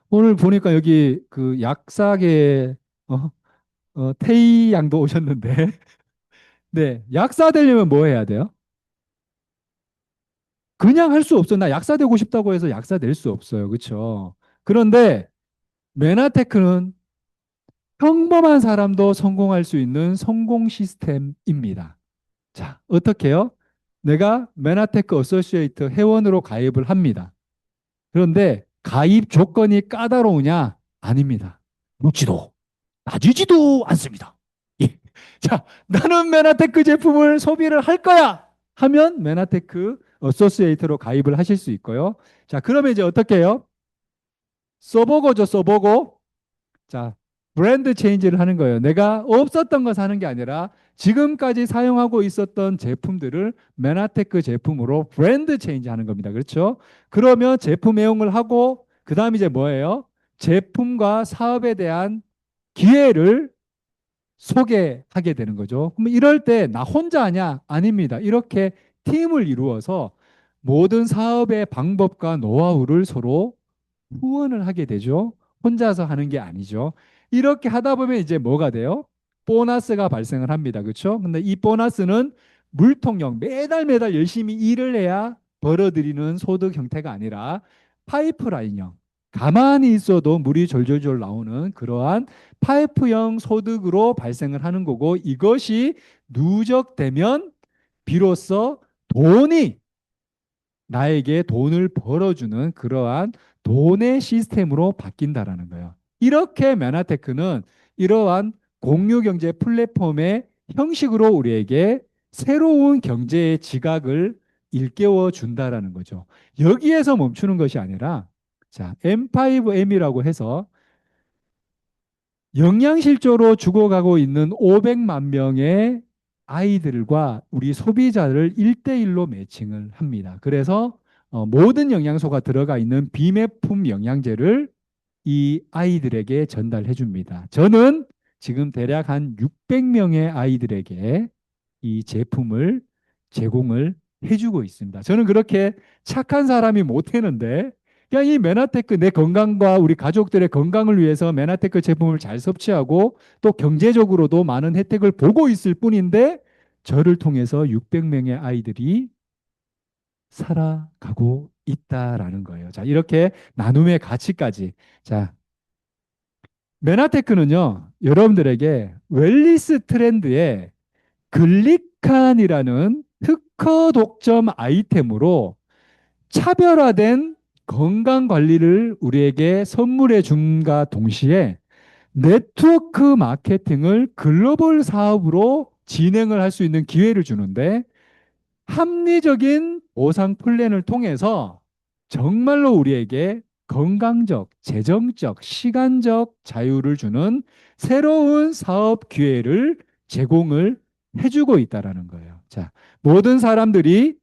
오늘 보니까 여기 그 약사계 어, 태희 양도 오셨는데 네, 약사 되려면 뭐 해야 돼요? 그냥 할 수 없어. 나 약사 되고 싶다고 해서 약사 될 수 없어요. 그렇죠? 그런데 메나테크는 평범한 사람도 성공할 수 있는 성공 시스템입니다. 자, 어떻게요? 내가 메나테크 어소시에이트 회원으로 가입을 합니다. 그런데 가입 조건이 까다로우냐? 아닙니다. 묻지도 따지지도 않습니다. 예. 자, 나는 메나테크 제품을 소비를 할 거야 하면 메나테크 어소시에이트로 가입을 하실 수 있고요. 자, 그러면 이제 어떻게 해요? 써보고죠, 써보고. 자, 브랜드 체인지를 하는 거예요. 내가 없었던 거 사는 게 아니라 지금까지 사용하고 있었던 제품들을 메나테크 제품으로 브랜드 체인지 하는 겁니다. 그렇죠? 그러면 제품 애용을 하고 그다음 이제 뭐예요? 제품과 사업에 대한 기회를 소개하게 되는 거죠. 그럼 이럴 때 나 혼자 하냐? 아닙니다. 이렇게 팀을 이루어서 모든 사업의 방법과 노하우를 서로 후원을 하게 되죠. 혼자서 하는 게 아니죠. 이렇게 하다 보면 이제 뭐가 돼요? 보너스가 발생을 합니다. 그렇죠? 근데 이 보너스는 물통형 매달 매달 열심히 일을 해야 벌어들이는 소득 형태가 아니라 파이프라인형, 가만히 있어도 물이 졸졸졸 나오는 그러한 파이프형 소득으로 발생을 하는 거고, 이것이 누적되면 비로소 돈이 나에게 돈을 벌어주는 그러한 돈의 시스템으로 바뀐다라는 거예요. 이렇게 메나테크는 이러한 공유경제 플랫폼의 형식으로 우리에게 새로운 경제의 지각을 일깨워 준다라는 거죠. 여기에서 멈추는 것이 아니라, 자, M5M이라고 해서 영양실조로 죽어가고 있는 500만 명의 아이들과 우리 소비자를 1대1로 매칭을 합니다. 그래서 모든 영양소가 들어가 있는 비매품 영양제를 이 아이들에게 전달해 줍니다. 저는 지금 대략 한 600명의 아이들에게 이 제품을 제공을 해주고 있습니다. 저는 그렇게 착한 사람이 못 되는데, 그냥 이 메나테크 내 건강과 우리 가족들의 건강을 위해서 메나테크 제품을 잘 섭취하고 또 경제적으로도 많은 혜택을 보고 있을 뿐인데, 저를 통해서 600명의 아이들이 살아가고 있다라는 거예요. 자, 이렇게 나눔의 가치까지. 자, 메나테크는요, 여러분들에게 웰니스 트렌드에 글리칸이라는 특허 독점 아이템으로 차별화된 건강 관리를 우리에게 선물해 줌과 동시에 네트워크 마케팅을 글로벌 사업으로 진행을 할 수 있는 기회를 주는데, 합리적인 보상 플랜을 통해서 정말로 우리에게 건강적, 재정적, 시간적 자유를 주는 새로운 사업 기회를 제공을 해주고 있다라는 거예요. 자, 모든 사람들이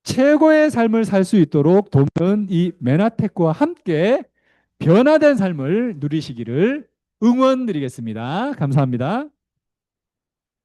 최고의 삶을 살 수 있도록 돕는 이 메나테크와 함께 변화된 삶을 누리시기를 응원드리겠습니다. 감사합니다.